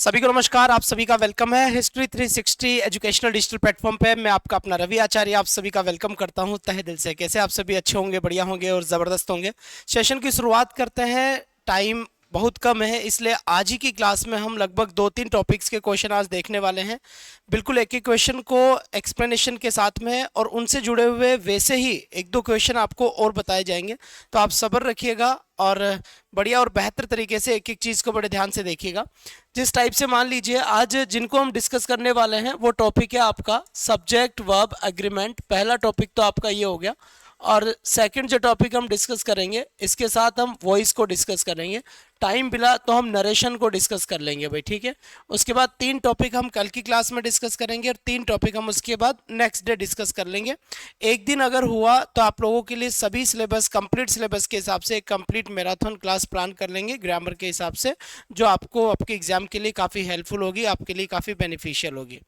सभी को नमस्कार। आप सभी का वेलकम है हिस्ट्री 360 एजुकेशनल डिजिटल प्लेटफॉर्म पे। मैं आपका अपना रवि आचार्य आप सभी का वेलकम करता हूं तहे दिल से। कैसे आप सभी अच्छे होंगे, बढ़िया होंगे और ज़बरदस्त होंगे। सेशन की शुरुआत करते हैं। टाइम बहुत कम है, इसलिए आज ही की क्लास में हम लगभग 2-3 टॉपिक्स के क्वेश्चन आज देखने वाले हैं। बिल्कुल एक एक क्वेश्चन को एक्सप्लेनेशन के साथ में और उनसे जुड़े हुए वैसे ही एक दो क्वेश्चन आपको और बताए जाएंगे। तो आप सब्र रखिएगा और बढ़िया और बेहतर तरीके से एक एक चीज़ को बड़े ध्यान से देखिएगा। जिस टाइप से मान लीजिए आज जिनको हम डिस्कस करने वाले हैं वो टॉपिक है आपका सब्जेक्ट वर्ब एग्रीमेंट। पहला टॉपिक तो आपका ये हो गया और सेकंड जो टॉपिक हम डिस्कस करेंगे इसके साथ हम वॉइस को डिस्कस करेंगे। टाइम मिला तो हम नरेशन को डिस्कस कर लेंगे भाई, ठीक है। उसके बाद 3 टॉपिक हम कल की क्लास में डिस्कस करेंगे और 3 टॉपिक हम उसके बाद नेक्स्ट डे डिस्कस कर लेंगे। एक दिन अगर हुआ तो आप लोगों के लिए सभी सिलेबस कंप्लीट सिलेबस के हिसाब से एक कंप्लीट मैराथन क्लास प्लान कर लेंगे ग्रामर के हिसाब से, जो आपको आपके एग्जाम के लिए काफ़ी हेल्पफुल होगी, आपके लिए काफ़ी बेनिफिशियल होगी।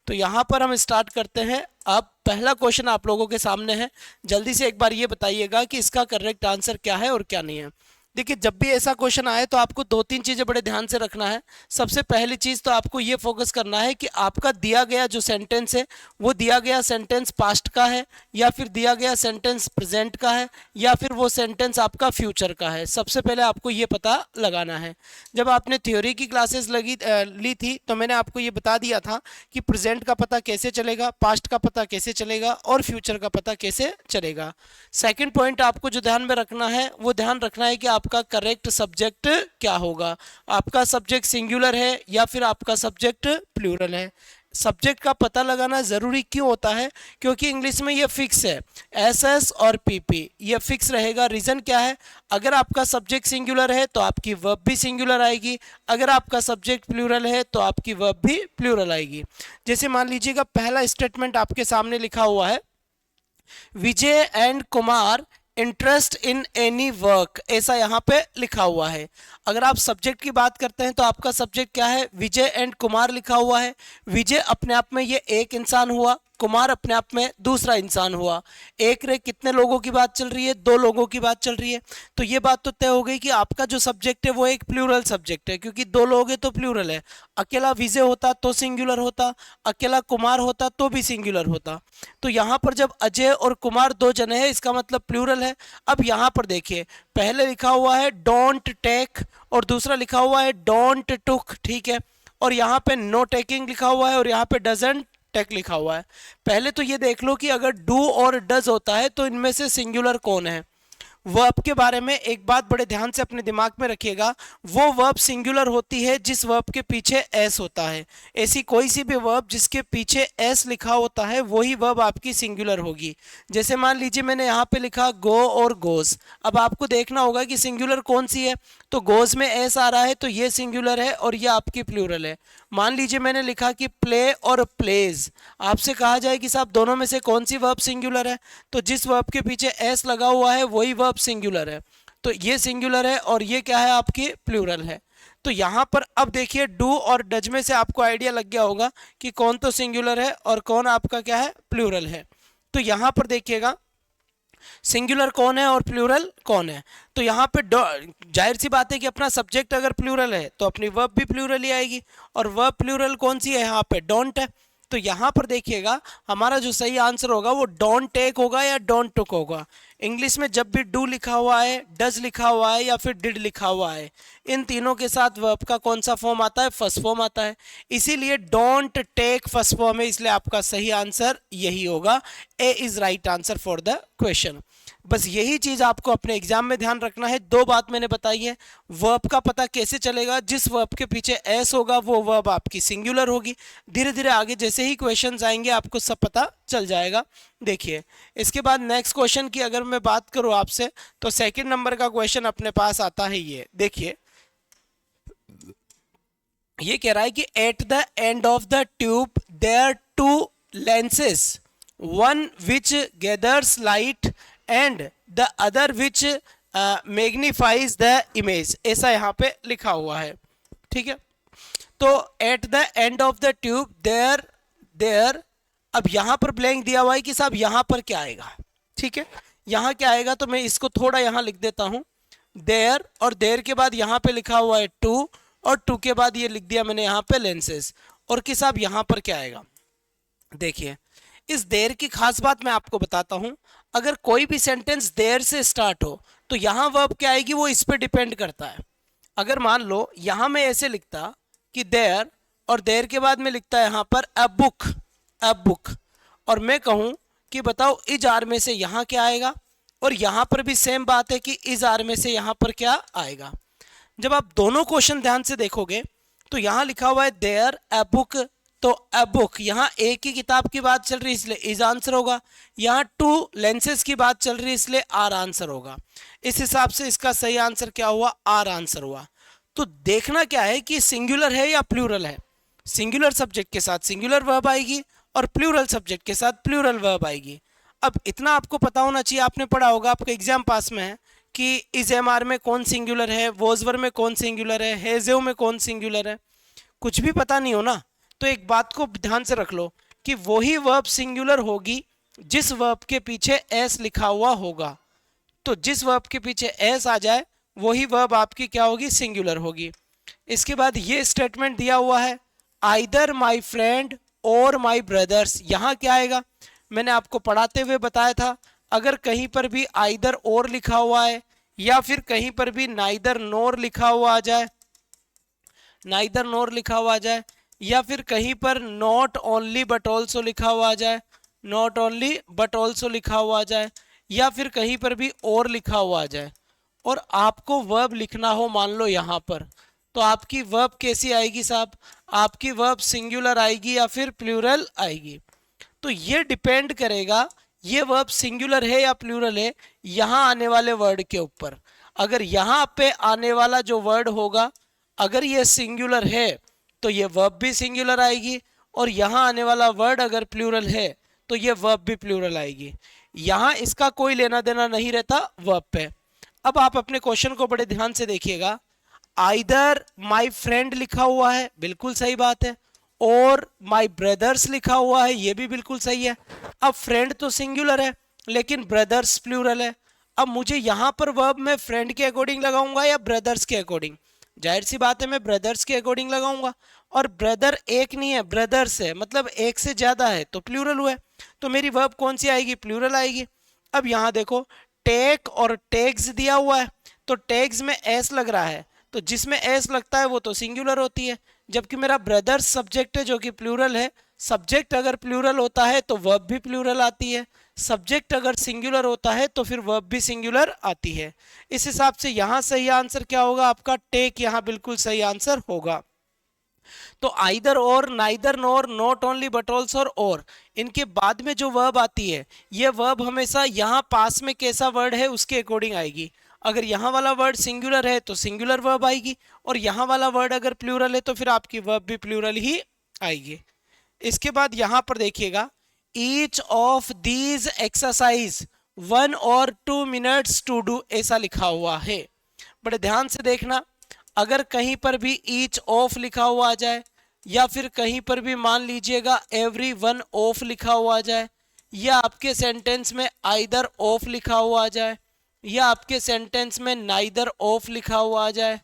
तो यहाँ पर हम स्टार्ट करते हैं। अब पहला क्वेश्चन आप लोगों के सामने है। जल्दी से एक बार ये बताइएगा कि इसका करेक्ट आंसर क्या है और क्या नहीं है। देखिए, जब भी ऐसा क्वेश्चन आए तो आपको 2-3 चीज़ें बड़े ध्यान से रखना है। सबसे पहली चीज़ तो आपको ये फोकस करना है कि आपका दिया गया जो सेंटेंस है वो दिया गया सेंटेंस पास्ट का है या फिर दिया गया सेंटेंस प्रेजेंट का है या फिर वो सेंटेंस आपका फ्यूचर का है। सबसे पहले आपको ये पता लगाना है। जब आपने थ्योरी की क्लासेस ली थी तो मैंने आपको ये बता दिया था कि प्रेजेंट का पता कैसे चलेगा, पास्ट का पता कैसे चलेगा और फ्यूचर का पता कैसे चलेगा। सेकंड पॉइंट आपको जो ध्यान में रखना है वो ध्यान रखना है कि आपका करेक्ट सब्जेक्ट क्या होगा। आपका सब्जेक्ट सिंगुलर है या फिर आपका सब्जेक्ट प्लूरल है। सब्जेक्ट का पता लगाना ज़रूरी क्यों होता है? क्योंकि इंग्लिश में ये फिक्स है, एस एस और पीपी ये फिक्स रहेगा। रीज़न क्या है? अगर आपका सब्जेक्ट सिंगुलर है तो आपकी वर्ब भी सिंगुलर आएगी, अगर आपका सब्जेक्ट प्लूरल है तो आपकी वर्ब भी प्लूरल आएगी। जैसे मान लीजिएगा पहला स्टेटमेंट आपके सामने लिखा हुआ है, Vijay and Kumar interest in any work, ऐसा यहाँ पे लिखा हुआ है। अगर आप सब्जेक्ट की बात करते हैं तो आपका सब्जेक्ट क्या है? विजय एंड कुमार लिखा हुआ है। विजय अपने आप में ये एक इंसान हुआ, कुमार अपने आप में दूसरा इंसान हुआ। एक रे कितने लोगों की बात चल रही है? 2 लोगों की बात चल रही है। तो ये बात तो तय हो गई कि आपका जो सब्जेक्ट है वो एक प्लूरल सब्जेक्ट है, क्योंकि 2 लोग हैं तो प्लूरल है। अकेला विजय होता तो सिंगुलर होता, अकेला कुमार होता तो भी सिंगुलर होता। तो यहाँ पर जब अजय और कुमार 2 जने हैं इसका मतलब प्लूरल है। अब यहाँ पर देखिए, पहले लिखा हुआ है डोंट टेक और दूसरा लिखा हुआ है डोंट टुक, ठीक है। और यहाँ पे नो टेकिंग लिखा हुआ है और यहाँ पे डजंट टेक लिखा हुआ है। पहले तो ये देख लो कि अगर डू और डज होता है तो इनमें से सिंगुलर कौन है। वर्ब के बारे में एक बात बड़े ध्यान से अपने दिमाग में रखिएगा, वो वर्ब सिंगुलर होती है जिस वर्ब के पीछे एस होता है। ऐसी कोई सी भी वर्ब जिसके पीछे एस लिखा होता है वही वर्ब आपकी सिंगुलर होगी। जैसे मान लीजिए मैंने यहाँ पे लिखा गो और गोज। अब आपको देखना होगा कि सिंगुलर कौन सी है, तो गोज में एस आ रहा है तो ये सिंगुलर है और ये आपकी प्लूरल है। मान लीजिए मैंने लिखा कि प्ले और प्लेज, आपसे कहा जाए कि साहब दोनों में से कौन सी वर्ब सिंगुलर है, तो जिस वर्ब के पीछे एस लगा हुआ है वही वर्ब सिंगुलर है। तो ये सिंगुलर है और ये क्या है? आपकी प्लूरल है। तो यहाँ पर अब देखिए डू और डज में से आपको आइडिया लग गया होगा कि कौन तो सिंगुलर है और कौन आपका क्या है? प्लूरल है। तो यहाँ पर देखिएगा सिंगुलर कौन है और प्लूरल कौन है। तो यहाँ पे जाहिर सी बात है कि अपना सब्जेक्ट अगर प्लूरल है तो अपनी वर्ब भी प्लूरल ही आएगी, और वर्ब प्लूरल कौन सी है? यहाँ पे डोंट है। तो यहाँ पर देखिएगा हमारा जो सही आंसर होगा वो डोंट टेक होगा या डोंट टुक होगा। इंग्लिश में जब भी डू लिखा हुआ है, डज लिखा हुआ है या फिर डिड लिखा हुआ है, इन तीनों के साथ वर्ब का कौन सा फॉर्म आता है? फर्स्ट फॉर्म आता है। इसीलिए डोंट टेक फर्स्ट फॉर्म है, इसलिए आपका सही आंसर यही होगा। A is right answer for the question. बस यही चीज़ आपको अपने एग्जाम में ध्यान रखना है। 2 बात मैंने बताई है। वर्ब का पता कैसे चलेगा? जिस वर्ब के पीछे एस होगा वो वर्ब आपकी सिंगुलर होगी। धीरे धीरे आगे जैसे ही क्वेश्चंस आएंगे आपको सब पता चल जाएगा। देखिए, इसके बाद नेक्स्ट क्वेश्चन की अगर मैं बात करूं आपसे तो सेकंड नंबर का क्वेश्चन अपने पास आता है। ये देखिए, ये कह रहा है कि at the end of the tube there 2 lenses, one which gathers light and the other which magnifies the image, ऐसा यहाँ पे लिखा हुआ है, ठीक है। तो at the end of the tube there there, अब यहाँ पर ब्लैंक दिया हुआ है कि साहब यहाँ पर क्या आएगा, ठीक है। यहाँ क्या आएगा तो मैं इसको थोड़ा यहाँ लिख देता हूँ, देयर, और देयर के बाद यहाँ पे लिखा हुआ है टू, और टू के बाद ये लिख दिया मैंने यहाँ पे लेंसेज। और कि साहब यहाँ पर क्या आएगा, देखिए इस देर की खास बात मैं आपको बताता हूं। अगर कोई भी सेंटेंस देर से स्टार्ट हो तो यहां वर्ब क्या आएगी वो इस पे डिपेंड करता है। अगर मान लो यहां मैं ऐसे लिखता कि देर, और देर के बाद मैं लिखता यहां पर अ बुक, अ बुक, और मैं कहूं कि बताओ इज आर में से यहां क्या आएगा, और यहां पर भी सेम बात है कि इज आर में से यहां पर क्या आएगा। जब आप दोनों क्वेश्चन ध्यान से देखोगे तो यहां लिखा हुआ है देयर अ बुक, तो अ बुक यहाँ एक ही किताब की बात चल रही है इसलिए इज आंसर होगा। यहाँ टू लेंसेज की बात चल रही है इसलिए आर आंसर होगा। इस हिसाब से इसका सही आंसर क्या हुआ, आर आंसर हुआ। तो देखना क्या है कि सिंगुलर है या प्लूरल है। सिंगुलर सब्जेक्ट के साथ सिंगुलर वर्ब आएगी और प्लूरल सब्जेक्ट के साथ प्लूरल वर्ब आएगी। अब इतना आपको पता होना चाहिए, आपने पढ़ा होगा, आपका एग्जाम पास में है कि इज एम आर में कौन सिंगुलर है, वोजवर में कौन सिंगुलर है, हेजेव में कौन सिंगुलर है। कुछ भी पता नहीं हो ना, तो एक बात को ध्यान से रख लो कि वही वर्ब सिंगुलर होगी जिस वर्ब के पीछे एस लिखा हुआ होगा। तो जिस वर्ब के पीछे एस आ जाए वही वर्ब आपकी क्या होगी, सिंगुलर होगी। इसके बाद ये स्टेटमेंट दिया हुआ है आइदर माई फ्रेंड और माई ब्रदर्स, यहां क्या आएगा, मैंने आपको पढ़ाते हुए बताया था अगर कहीं पर भी आइदर और लिखा हुआ है या फिर कहीं पर भी नाइदर नोर लिखा हुआ आ जाए, नाइदर नोर लिखा हुआ आ जाए, या फिर कहीं पर नॉट ओनली बट ऑल्सो लिखा हुआ आ जाए, नॉट ओनली बट ऑल्सो लिखा हुआ आ जाए, या फिर कहीं पर भी और लिखा हुआ आ जाए, और आपको वर्ब लिखना हो मान लो यहाँ पर, तो आपकी वर्ब कैसी आएगी साहब, आपकी वर्ब सिंगुलर आएगी या फिर प्लूरल आएगी। तो ये डिपेंड करेगा ये वर्ब सिंगुलर है या प्लूरल है यहाँ आने वाले वर्ड के ऊपर। अगर यहाँ पे आने वाला जो वर्ड होगा अगर ये सिंगुलर है तो ये वर्ब भी सिंगुलर आएगी, और यहाँ आने वाला वर्ड अगर प्लूरल है तो ये वर्ब भी प्लूरल आएगी। यहाँ इसका कोई लेना देना नहीं रहता वर्ब पे। अब आप अपने क्वेश्चन को बड़े ध्यान से देखिएगा, आइदर माई फ्रेंड लिखा हुआ है, बिल्कुल सही बात है, और माई ब्रदर्स लिखा हुआ है, ये भी बिल्कुल सही है। अब फ्रेंड तो सिंगुलर है लेकिन ब्रदर्स प्लूरल है। अब मुझे यहां पर वर्ब मैं फ्रेंड के अकॉर्डिंग लगाऊंगा या ब्रदर्स के अकॉर्डिंग, जाहिर सी बात है मैं ब्रदर्स के अकॉर्डिंग लगाऊंगा, और ब्रदर एक नहीं है ब्रदर्स है, मतलब एक से ज्यादा है तो प्लूरल हुआ, तो मेरी वर्ब कौन सी आएगी, प्लूरल आएगी। अब यहां देखो टेक और टेक्स दिया हुआ है, तो टेक्स में एस लग रहा है, तो जिसमें एस लगता है वो तो सिंगुलर होती है, जबकि मेरा ब्रदर्स सब्जेक्ट है जो कि प्लूरल है। सब्जेक्ट अगर प्लूरल होता है तो वर्ब भी प्लूरल आती है, सब्जेक्ट अगर सिंगुलर होता है तो फिर वर्ब भी सिंगुलर आती है। इस हिसाब से यहां सही आंसर क्या होगा आपका, टेक यहां बिल्कुल सही आंसर होगा। तो आइदर और, neither NOR, not only but also और इनके बाद में जो वर्ब आती है ये वर्ब हमेशा यहाँ पास में कैसा वर्ड है उसके अकॉर्डिंग आएगी। अगर यहाँ वाला वर्ड सिंगुलर है तो सिंगुलर वर्ब आएगी, और यहाँ वाला वर्ड अगर प्लूरल है तो फिर आपकी वर्ब भी प्लूरल ही आएगी। इसके बाद यहाँ पर देखिएगा ईच ऑफ दीज एक्सरसाइज 1 और 2 मिनट्स टू डू, ऐसा लिखा हुआ है। बड़े ध्यान से देखना, अगर कहीं पर भी ईच ऑफ लिखा हुआ आ जाए या फिर कहीं पर भी मान लीजिएगा एवरी वन ऑफ लिखा हुआ आ जाए, या आपके सेंटेंस में आइदर ऑफ लिखा हुआ आ जाए, या आपके सेंटेंस में नाइदर ऑफ लिखा हुआ आ जाए,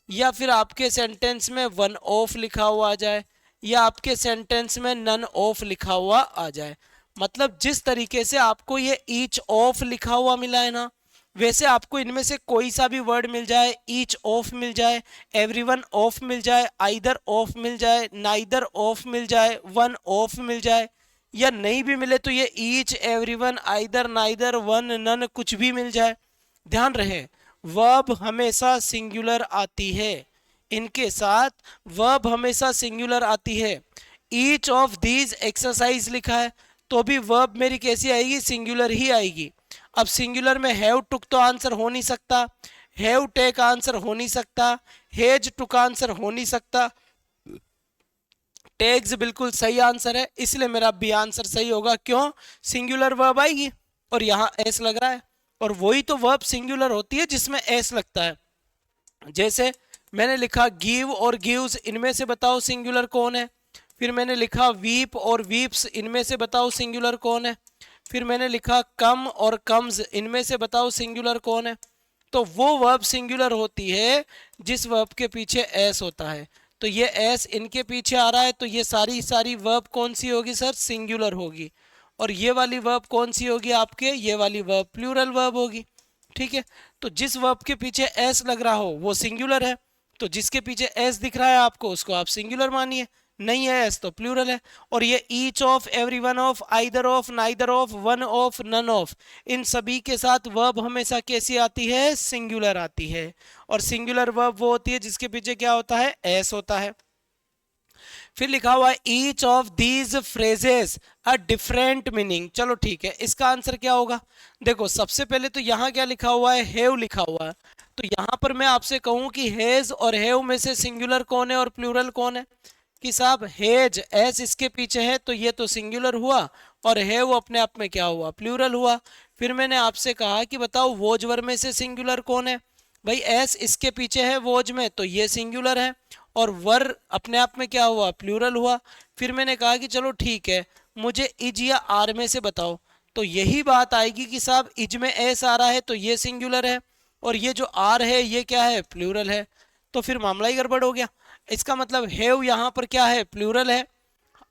या फिर आपके सेंटेंस में वन ऑफ लिखा हुआ आ जाए, या आपके सेंटेंस में नन ऑफ लिखा हुआ आ जाए, मतलब जिस तरीके से आपको ये ईच ऑफ लिखा हुआ मिला है ना, वैसे आपको इनमें से कोई सा भी वर्ड मिल जाए, ईच ऑफ मिल जाए, एवरीवन ऑफ मिल जाए, आइदर ऑफ मिल जाए, नाइदर ऑफ मिल जाए, वन ऑफ मिल जाए, या नहीं भी मिले तो ये each, everyone, either, neither, one, none कुछ भी मिल जाए, ध्यान रहे वर्ब हमेशा सिंगुलर आती है, इनके साथ वर्ब हमेशा सिंगुलर आती है। ईच ऑफ दीज एक्सरसाइज लिखा है तो भी वर्ब मेरी कैसी आएगी, सिंगुलर ही आएगी। अब सिंगुलर में हैव टुक तो आंसर हो नहीं सकता, हैव टेक आंसर हो नहीं सकता, हेज टुक आंसर हो नहीं सकता, टेक्स बिल्कुल सही आंसर है, इसलिए मेरा बी आंसर सही होगा। क्यों, सिंगुलर वर्ब आएगी और यहाँ एस लग रहा है, और वही तो वर्ब सिंगुलर होती है जिसमें एस लगता है। जैसे मैंने लिखा गिव और गिव्स, इनमें से बताओ सिंगुलर कौन है। फिर मैंने लिखा वीप और वीप्स, इनमें से बताओ सिंगुलर कौन है। फिर मैंने लिखा कम और कम्स, इनमें से बताओ सिंगुलर कौन है। तो वो वर्ब सिंगुलर होती है जिस वर्ब के पीछे एस होता है। तो ये एस इनके पीछे आ रहा है, तो ये सारी सारी वर्ब कौन सी होगी सर? सिंगुलर होगी। और ये वाली वर्ब कौन सी होगी आपके? ये वाली वर्ब प्लूरल वर्ब होगी। ठीक है, तो जिस वर्ब के पीछे एस लग रहा हो वो सिंगुलर है, तो जिसके पीछे एस दिख रहा है आपको उसको आप सिंगुलर मानिए, नहीं है एस तो प्लूरल है। और ये each of, every one of, either of, neither of, one of, none of, इन सभी के साथ वर्ब हमेशा कैसी आती है? सिंगुलर आती है। और सिंगुलर वर्ब वो होती है जिसके पीछे क्या होता है? एस होता है। फिर लिखा हुआ है each of these phrases a different meaning. चलो ठीक है, इसका आंसर क्या होगा? देखो सबसे पहले तो यहाँ क्या लिखा हुआ है? हैव लिखा हुआ है। तो यहाँ पर मैं आपसे कहूँ कि हैज और हैव में से सिंगुलर कौन है और प्लूरल कौन है? कि साहब हैज, एस इसके पीछे है तो ये तो सिंगुलर हुआ, और हैव अपने आप में क्या हुआ? प्लूरल हुआ। फिर मैंने आपसे कहा कि बताओ वोज वर्ब में से सिंगुलर कौन है? भाई एस इसके पीछे है वोज में, तो ये सिंगुलर है, और वर अपने आप में क्या हुआ? प्लूरल हुआ। फिर मैंने कहा कि चलो ठीक है, मुझे इज या आर में से बताओ। तो यही बात आएगी कि साहब इज में एस आ रहा है तो ये सिंगुलर है, और ये जो आर है ये क्या है? प्लूरल है। तो फिर मामला ही गड़बड़ हो गया। इसका मतलब हैव यहाँ पर क्या है? प्लूरल है।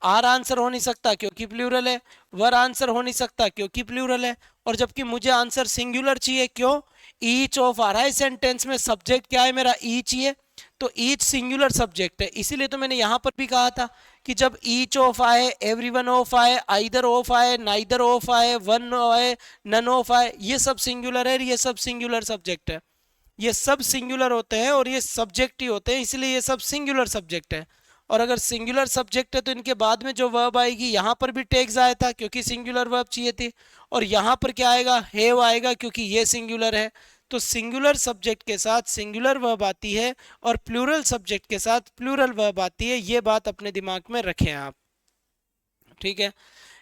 आर आंसर हो नहीं सकता क्योंकि प्लूरल है, वर आंसर हो नहीं सकता क्योंकि प्लूरल है, और जबकि मुझे आंसर सिंगुलर चाहिए। क्यों? ईच ऑफ आ रहा है सेंटेंस में, सब्जेक्ट क्या है मेरा? ईच ही है, तो ईच सिंगुलर सब्जेक्ट है। इसीलिए तो मैंने यहां पर भी कहा था कि जब ईच ऑफ आए, एवरी वन ऑफ आए, आइदर ऑफ आए, नाइदर ऑफ आए, वन आए, नन ऑफ आए, ये सब सिंगुलर है, ये सब सिंगुलर सब्जेक्ट है। ये सब सिंगुलर होते हैं और ये सब्जेक्ट ही होते हैं, इसलिए ये सब सिंगुलर सब्जेक्ट है। और अगर सिंगुलर सब्जेक्ट है तो इनके बाद में जो वर्ब आएगी, यहाँ पर भी टेक्स आया था क्योंकि सिंगुलर वर्ब चाहिए थी, और यहाँ पर क्या आएगा? हैव आएगा क्योंकि ये सिंगुलर है। तो सिंगुलर सब्जेक्ट के साथ सिंगुलर वर्ब आती है और प्लूरल सब्जेक्ट के साथ प्लूरल वर्ब आती है। ये बात अपने दिमाग में रखें आप, ठीक है।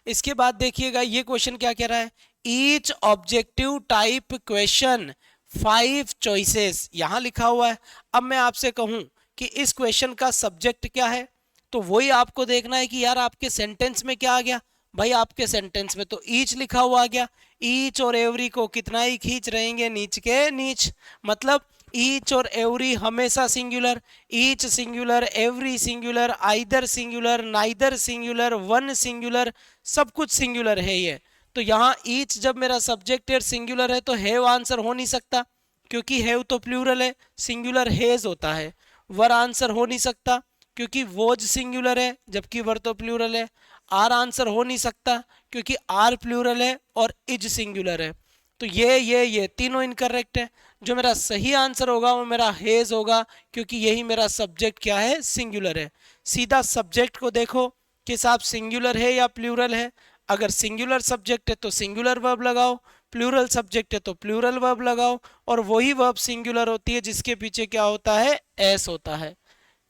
इसके बाद देखिएगा ये क्वेश्चन क्या कह रहा है? Each objective type question 5 choices, यहां लिखा हुआ है। अब मैं आपसे कहूं कि इस क्वेश्चन का सब्जेक्ट क्या है, तो वही आपको देखना है कि यार आपके सेंटेंस में क्या आ गया। भाई आपके सेंटेंस में तो ईच लिखा हुआ आ गया, ईच और एवरी को कितना ही खींच रहेंगे, नीच के नीच। मतलब ईच और एवरी हमेशा singular, each singular, every singular, either singular, neither singular, one singular, सब कुछ सिंगुलर है ये। तो यहाँ ईच जब मेरा सब्जेक्ट है सिंगुलर है तो हैव आंसर हो नहीं सकता क्योंकि हैव तो प्लूरल है, सिंगुलर हैज होता है। वर आंसर हो नहीं सकता क्योंकि वोज सिंगुलर है जबकि वर तो प्लूरल है। आर आंसर हो नहीं सकता क्योंकि आर प्लूरल है और इज सिंगुलर है। तो ये तीनों इनकरेक्ट है। जो मेरा सही आंसर होगा वो मेरा हेज होगा क्योंकि यही मेरा सब्जेक्ट क्या है? सिंगुलर है। सीधा सब्जेक्ट को देखो कि साहब सिंगुलर है या प्लूरल है। अगर सिंगुलर सब्जेक्ट है तो सिंगुलर वर्ब लगाओ, प्लूरल सब्जेक्ट है तो प्लूरल वर्ब लगाओ, और वही वर्ब सिंगुलर होती है जिसके पीछे क्या होता है? एस होता है।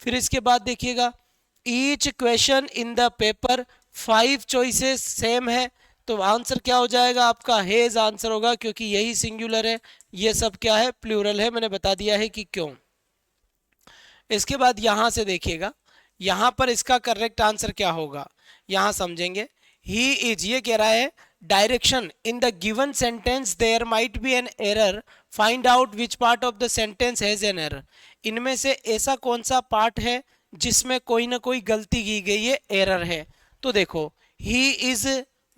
फिर इसके बाद देखिएगा each question in the paper 5 choices same है, तो आंसर क्या हो जाएगा आपका? हेज आंसर होगा क्योंकि यही सिंगुलर है, ये सब क्या है? प्लूरल है। मैंने बता दिया है कि क्यों। इसके बाद यहां से देखिएगा, यहां पर इसका करेक्ट आंसर क्या होगा, यहां समझेंगे। ही इज, ये कह रहा है direction in the given sentence there might be an error, find out which part of the sentence has an error. इनमें से ऐसा कौन सा पार्ट है जिसमें कोई ना कोई गलती की गई है, एरर है। तो देखो he is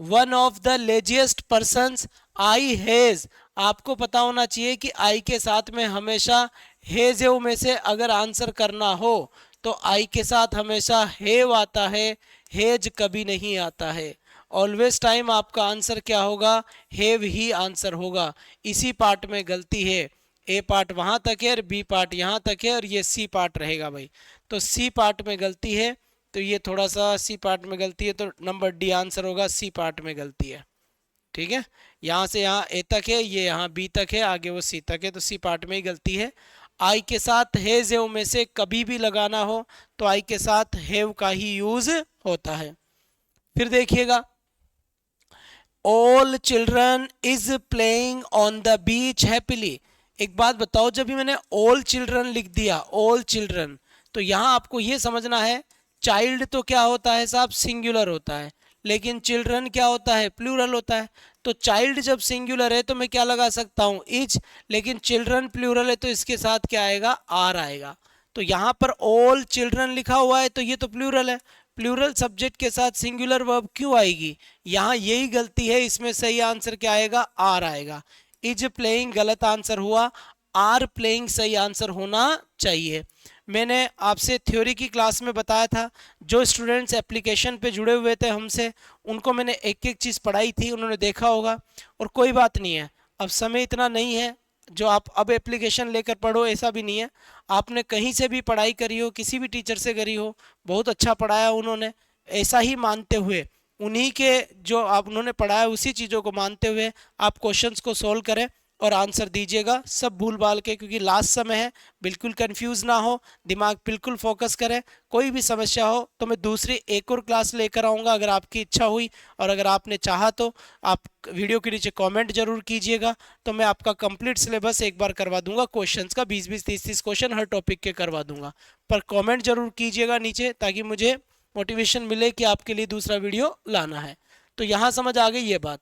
one of the laziest persons, I has, आपको पता होना चाहिए कि आई के साथ में हमेशा हैज में से अगर आंसर करना हो तो आई के साथ हमेशा हैव आता है, हैज कभी नहीं आता है। ऑलवेज टाइम आपका आंसर क्या होगा? हैव ही आंसर होगा। इसी पार्ट में गलती है, ए पार्ट वहां तक है और बी पार्ट यहां तक है और ये सी पार्ट रहेगा भाई। तो सी पार्ट में गलती है, तो ये थोड़ा सा सी पार्ट में गलती है, तो नंबर डी आंसर होगा, सी पार्ट में गलती है। ठीक है, यहाँ से यहाँ ए तक है, ये यहाँ बी तक है, आगे वो सी तक है, तो सी पार्ट में ही गलती है। आई के साथ हैज हैव में से कभी भी लगाना हो तो आई के साथ हैव का ही यूज होता है। फिर देखिएगा all children is playing on the beach happily. एक बात बताओ, जब भी मैंने ऑल चिल्ड्रन लिख दिया, ऑल चिल्ड्रन, तो यहां आपको यह समझना है चाइल्ड तो क्या होता है साहब? सिंगुलर होता है, लेकिन चिल्ड्रन क्या होता है? प्लूरल होता है। तो चाइल्ड जब सिंगुलर है तो मैं क्या लगा सकता हूं, इज, लेकिन चिल्ड्रन प्लूरल है तो इसके साथ क्या आएगा, आर आएगा। तो यहां पर ऑल चिल्ड्रन लिखा हुआ है तो ये तो प्लूरल है, प्लूरल सब्जेक्ट के साथ सिंगुलर वर्ब क्यों आएगी, यहां यही गलती है, इसमें सही आंसर क्या आएगा, आर आएगा। इज प्लेइंग गलत आंसर हुआ, आर प्लेइंग सही आंसर होना चाहिए। मैंने आपसे थ्योरी की क्लास में बताया था, जो स्टूडेंट्स एप्लीकेशन पे जुड़े हुए थे हमसे, उनको मैंने एक एक चीज़ पढ़ाई थी, उन्होंने देखा होगा। और कोई बात नहीं है, अब समय इतना नहीं है जो आप अब एप्लीकेशन लेकर पढ़ो, ऐसा भी नहीं है। आपने कहीं से भी पढ़ाई करी हो, किसी भी टीचर से करी हो, बहुत अच्छा पढ़ाया उन्होंने, ऐसा ही मानते हुए, उन्हीं के जो आप उन्होंने पढ़ाया उसी चीज़ों को मानते हुए आप क्वेश्चंस को सोल्व करें और आंसर दीजिएगा, सब भूल भाल के, क्योंकि लास्ट समय है, बिल्कुल कंफ्यूज ना हो, दिमाग बिल्कुल फोकस करें। कोई भी समस्या हो तो मैं दूसरी एक और क्लास लेकर आऊँगा, अगर आपकी इच्छा हुई और अगर आपने चाहा तो आप वीडियो के नीचे कमेंट जरूर कीजिएगा, तो मैं आपका कंप्लीट सिलेबस एक बार करवा दूंगा, क्वेश्चंस का 20-20, 30-30 क्वेश्चन हर टॉपिक के करवा दूंगा। पर कॉमेंट जरूर कीजिएगा नीचे, ताकि मुझे मोटिवेशन मिले कि आपके लिए दूसरा वीडियो लाना है। तो यहाँ समझ आ गई ये बात।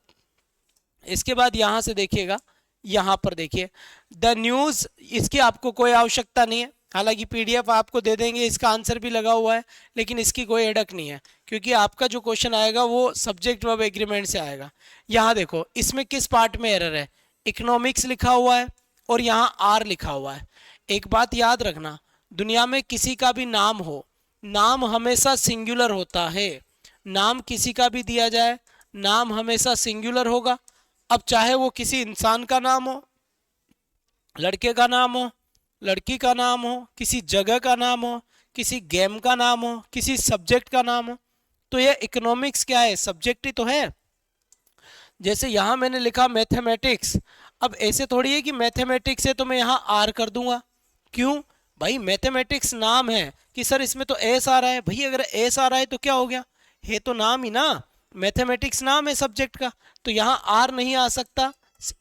इसके बाद यहाँ से देखिएगा, यहाँ पर देखिए द न्यूज़, इसकी आपको कोई आवश्यकता नहीं है, हालांकि पीडीएफ आपको दे देंगे, इसका आंसर भी लगा हुआ है, लेकिन इसकी कोई हेडक नहीं है, क्योंकि आपका जो क्वेश्चन आएगा वो सब्जेक्ट वर्ब एग्रीमेंट से आएगा। यहाँ देखो इसमें किस पार्ट में एरर है, इकोनॉमिक्स लिखा हुआ है और यहाँ आर लिखा हुआ है। एक बात याद रखना, दुनिया में किसी का भी नाम हो, नाम हमेशा सिंगुलर होता है, नाम किसी का भी दिया जाए, नाम हमेशा सिंगुलर होगा। अब चाहे वो किसी इंसान का नाम हो, लड़के का नाम हो, लड़की का नाम हो, किसी जगह का नाम हो, किसी गेम का नाम हो, किसी सब्जेक्ट का नाम हो, तो ये इकोनॉमिक्स क्या है, सब्जेक्ट ही तो है। जैसे यहां मैंने लिखा मैथमेटिक्स, अब ऐसे थोड़ी है कि मैथमेटिक्स है तो मैं यहाँ आर कर दूंगा, क्यों भाई, मैथमेटिक्स नाम है कि सर इसमें तो एस आ रहा है, भाई अगर एस आ रहा है तो क्या हो गया, है तो नाम ही ना, मैथमेटिक्स नाम है सब्जेक्ट का, तो यहाँ आर नहीं आ सकता,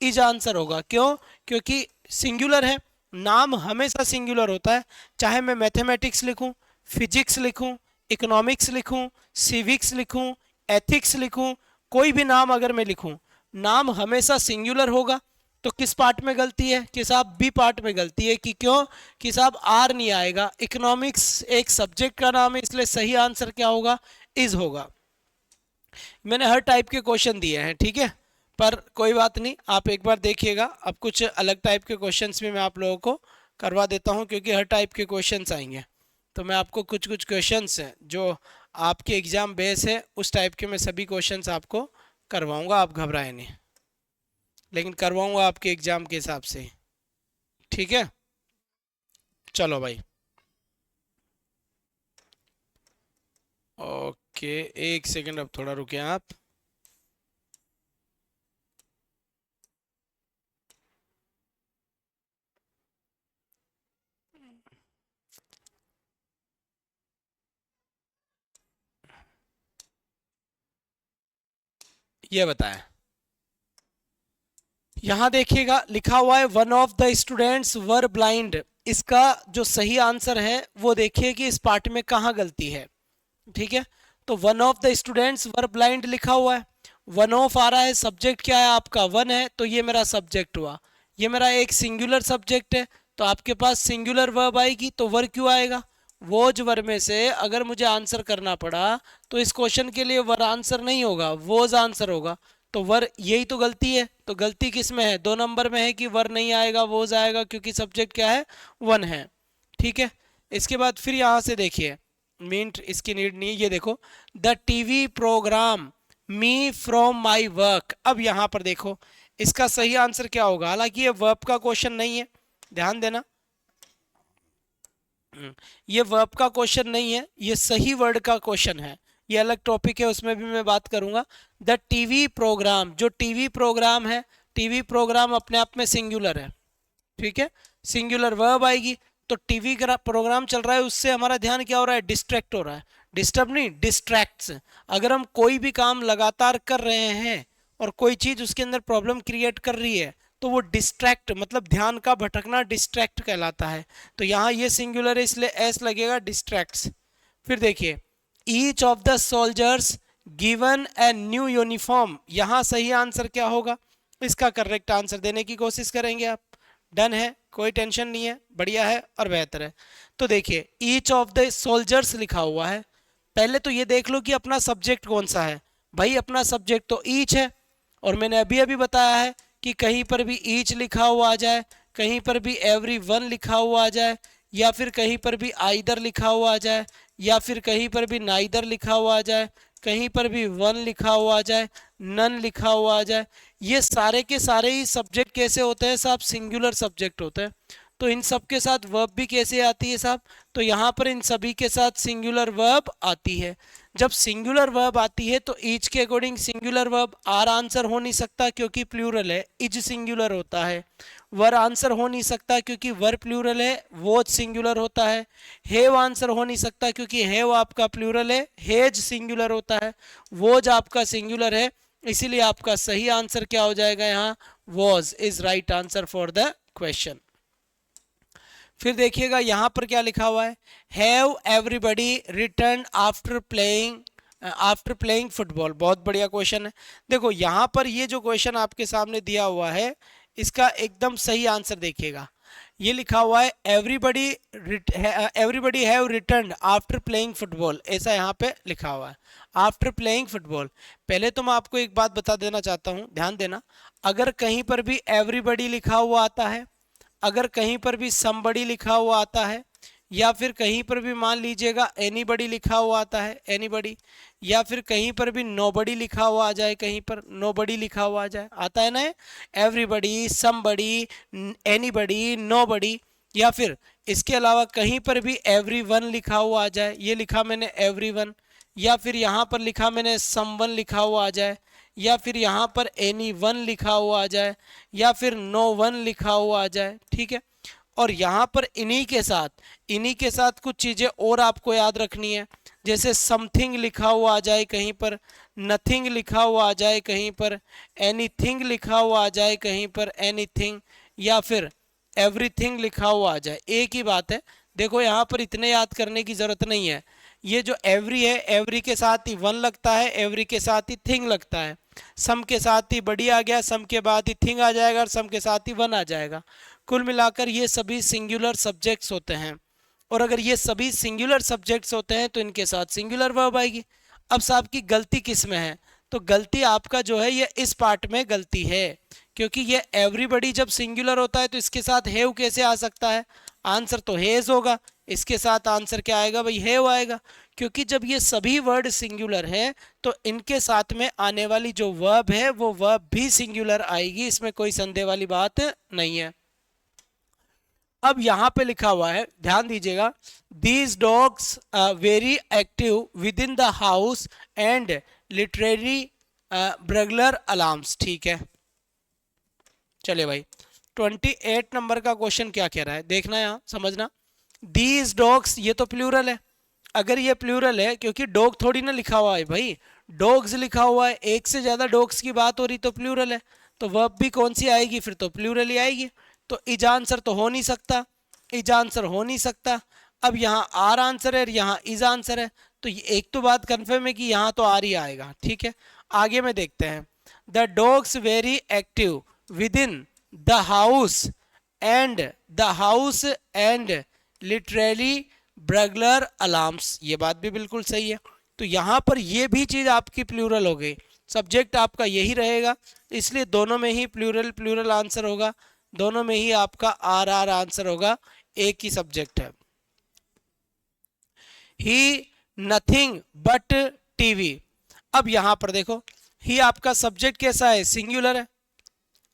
इज आंसर होगा। क्यों, क्योंकि सिंगुलर है, नाम हमेशा सिंगुलर होता है, चाहे मैं मैथमेटिक्स लिखूं, फिजिक्स लिखूं, इकोनॉमिक्स लिखूं, सिविक्स लिखूं, एथिक्स लिखूं, कोई भी नाम अगर मैं लिखूं, नाम हमेशा सिंगुलर होगा। तो किस पार्ट में गलती है कि साहब, बी पार्ट में गलती है, कि क्यों कि साहब आर नहीं आएगा, इकोनॉमिक्स एक सब्जेक्ट का नाम है, इसलिए सही आंसर क्या होगा, इज होगा। मैंने हर टाइप के क्वेश्चन दिए हैं, ठीक है, पर कोई बात नहीं, आप एक बार देखिएगा, अब कुछ अलग टाइप के क्वेश्चंस भी मैं आप लोगों को करवा देता हूं, क्योंकि हर टाइप के क्वेश्चंस आएंगे, तो मैं आपको कुछ कुछ क्वेश्चंस हैं जो आपके एग्जाम बेस है, उस टाइप के मैं सभी क्वेश्चंस आपको करवाऊंगा, आप घबराएं नहीं, लेकिन करवाऊंगा आपके एग्जाम के हिसाब से, ठीक है। चलो भाई, ओके, एक सेकंड, अब थोड़ा रुके आप। ये बताएं, यहां देखिएगा लिखा हुआ है one of the students were blind, इसका जो सही आंसर है वो देखिए कि इस पार्ट में कहाँ गलती है, ठीक है। तो one of the students were blind लिखा हुआ है, वन ऑफ आ रहा है, सब्जेक्ट क्या है आपका, वन है, तो ये मेरा सब्जेक्ट हुआ, ये मेरा एक सिंगुलर सब्जेक्ट है, तो आपके पास सिंगुलर वर्ब आएगी, तो वर क्यों आएगा, वोज वर में से अगर मुझे आंसर करना पड़ा तो इस क्वेश्चन के लिए वर आंसर नहीं होगा, वोज आंसर होगा, तो वर, यही तो गलती है। तो गलती किस में है, 2 नंबर में है कि वर नहीं आएगा, वोज आएगा, क्योंकि सब्जेक्ट क्या है, वन है, ठीक है। इसके बाद फिर यहाँ से देखिए, मीन्ट इसकी नीड नहीं है, ये देखो, the TV programme me from my work, अब यहाँ पर देखो इसका सही आंसर क्या होगा, हालांकि ये वर्ब का क्वेश्चन नहीं है, ध्यान देना, ये वर्ब का क्वेश्चन नहीं है, ये सही वर्ड का क्वेश्चन है, ये अलग टॉपिक है, उसमें भी मैं बात करूंगा। द टीवी प्रोग्राम, जो टीवी प्रोग्राम है, टीवी प्रोग्राम अपने आप में सिंगुलर है, ठीक है, सिंगुलर वर्ब आएगी, तो टीवी प्रोग्राम चल रहा है, उससे हमारा ध्यान क्या हो रहा है, डिस्ट्रैक्ट हो रहा है, डिस्टर्ब नहीं, डिस्ट्रैक्ट्स। अगर हम कोई भी काम लगातार कर रहे हैं और कोई चीज उसके अंदर प्रॉब्लम क्रिएट कर रही है, तो वो डिस्ट्रैक्ट, मतलब ध्यान का भटकना, डिस्ट्रैक्ट कहलाता है। तो यहाँ ये सिंगुलर है, इसलिए एस लगेगा, डिस्ट्रैक्ट्स। फिर देखिए, each of the soldiers given a new uniform, यहां सही आंसर क्या होगा, इसका करेक्ट आंसर देने की कोशिश करेंगे आप। डन है, कोई टेंशन नहीं है, बढ़िया है और बेहतर है। तो देखिए ईच ऑफ द सोल्जर्स लिखा हुआ है। पहले तो ये देख लो कि अपना सब्जेक्ट कौन सा है। भाई अपना सब्जेक्ट तो ईच है, और मैंने अभी अभी बताया है कि कहीं पर भी ईच लिखा हुआ आ जाए, कहीं पर भी एवरी वन लिखा हुआ आ जाए, या फिर कहीं पर भी आइदर लिखा हुआ आ जाए, या फिर कहीं पर भी नाइदर लिखा हुआ आ जाए, कहीं पर भी वन लिखा हुआ आ जाए, नन लिखा हुआ आ जाए, ये सारे के सारे ही सब्जेक्ट कैसे होते हैं साहब, सिंगुलर सब्जेक्ट होते हैं। तो इन सब के साथ वर्ब भी कैसे आती है साहब, तो यहाँ पर इन सभी के साथ सिंगुलर वर्ब आती है। जब सिंगुलर वर्ब आती है तो ईच के according singular verb are answer हो नहीं सकता क्योंकि प्लूरल है, इज सिंगुलर होता है। वर आंसर हो नहीं सकता क्योंकि वर प्लूरल है, वो सिंगुलर होता है। हेव आंसर हो नहीं सकता क्योंकि हेव आपका प्लूरल है, हेज सिंगुलर होता है। वोज आपका सिंगुलर है, इसीलिए आपका सही आंसर क्या हो जाएगा यहाँ, was is right answer for the question. फिर देखिएगा यहां पर क्या लिखा हुआ है, have everybody return after playing football. बहुत बढ़िया क्वेश्चन है। देखो यहां पर ये जो क्वेश्चन आपके सामने दिया हुआ है इसका एकदम सही आंसर देखिएगा। ये लिखा हुआ है everybody have return after playing football, ऐसा यहाँ पे लिखा हुआ है, आफ्टर प्लेइंग फुटबॉल। पहले तो मैं आपको एक बात बता देना चाहता हूँ, ध्यान देना, अगर कहीं पर भी एवरीबडी लिखा हुआ आता है, अगर कहीं पर भी समबडी लिखा हुआ आता है, या फिर कहीं पर भी मान लीजिएगा एनीबडी लिखा हुआ आता है, एनीबडी, या फिर कहीं पर भी नोबडी लिखा हुआ आ जाए, कहीं पर नोबडी लिखा हुआ आ जाए, आता है ना, एवरीबडी, समबडी, एनीबडी, नोबडी, या फिर इसके अलावा कहीं पर भी एवरीवन लिखा हुआ आ जाए, ये लिखा मैंने एवरीवन, या फिर यहाँ पर लिखा मैंने समवन लिखा हुआ आ जाए, या फिर यहाँ पर एनी वन लिखा हुआ आ जाए, या फिर नो वन लिखा हुआ आ जाए, ठीक है। और यहाँ पर इन्हीं के साथ कुछ चीज़ें और आपको याद रखनी है, जैसे समथिंग लिखा हुआ आ जाए कहीं पर, नथिंग लिखा हुआ आ जाए कहीं पर, एनीथिंग लिखा हुआ आ जाए कहीं पर, एनीथिंग, या फिर एवरीथिंग लिखा हुआ आ जाए, एक ही बात है। देखो यहाँ पर इतने याद करने की जरूरत नहीं है। ये जो एवरी है, एवरी के साथ ही वन लगता है, एवरी के साथ ही थिंग लगता है, सम के साथ ही बड़ी आ गया, सम के बाद ही थिंग आ जाएगा, और सम के साथ ही वन आ जाएगा। कुल मिलाकर ये सभी सिंगुलर सब्जेक्ट्स होते हैं, और अगर ये सभी सिंगुलर सब्जेक्ट्स होते हैं तो इनके साथ सिंगुलर वर्ब आएगी। अब साहब की गलती किस में है, तो गलती आपका जो है ये इस पार्ट में गलती है, क्योंकि ये एवरीबडी जब सिंगुलर होता है तो इसके साथ हैव कैसे आ सकता है, आंसर तो हेज होगा, इसके साथ आंसर क्या आएगा भाई, हैव आएगा। क्योंकि जब ये सभी वर्ड सिंगुलर है तो इनके साथ में आने वाली जो वर्ब है वो वर्ब भी सिंगुलर आएगी, इसमें कोई संदेह वाली बात नहीं है। अब यहां पे लिखा हुआ है, ध्यान दीजिएगा, these dogs very active within the house and literary burglar alarms, ठीक है। चलिए भाई 28 नंबर का क्वेश्चन क्या कह रहा है, देखना यहां, समझना। दीज डॉग्स, ये तो प्लूरल है, अगर ये प्लूरल है, क्योंकि डॉग थोड़ी ना लिखा हुआ है भाई, डॉग्स लिखा हुआ है, एक से ज्यादा डॉग्स की बात हो रही तो प्लूरल है, तो वर्ब भी कौन सी आएगी, फिर तो प्लूरल ही आएगी। तो इज आंसर तो हो नहीं सकता, इज आंसर हो नहीं सकता। अब यहाँ आर आंसर है, यहाँ इज आंसर है, तो एक तो बात कंफर्म है कि यहाँ तो आर ही आएगा, ठीक है। आगे में देखते हैं, the dogs very active within the house and literally burglar alarms, ये बात भी बिल्कुल सही है। तो यहाँ पर ये भी चीज आपकी प्लूरल हो गई, सब्जेक्ट आपका यही रहेगा, इसलिए दोनों में ही प्लूरल प्लूरल आंसर होगा, दोनों में ही आपका आर आर आंसर होगा, एक ही सब्जेक्ट है। ही नथिंग बट टीवी, अब यहां पर देखो, ही आपका सब्जेक्ट कैसा है, सिंगुलर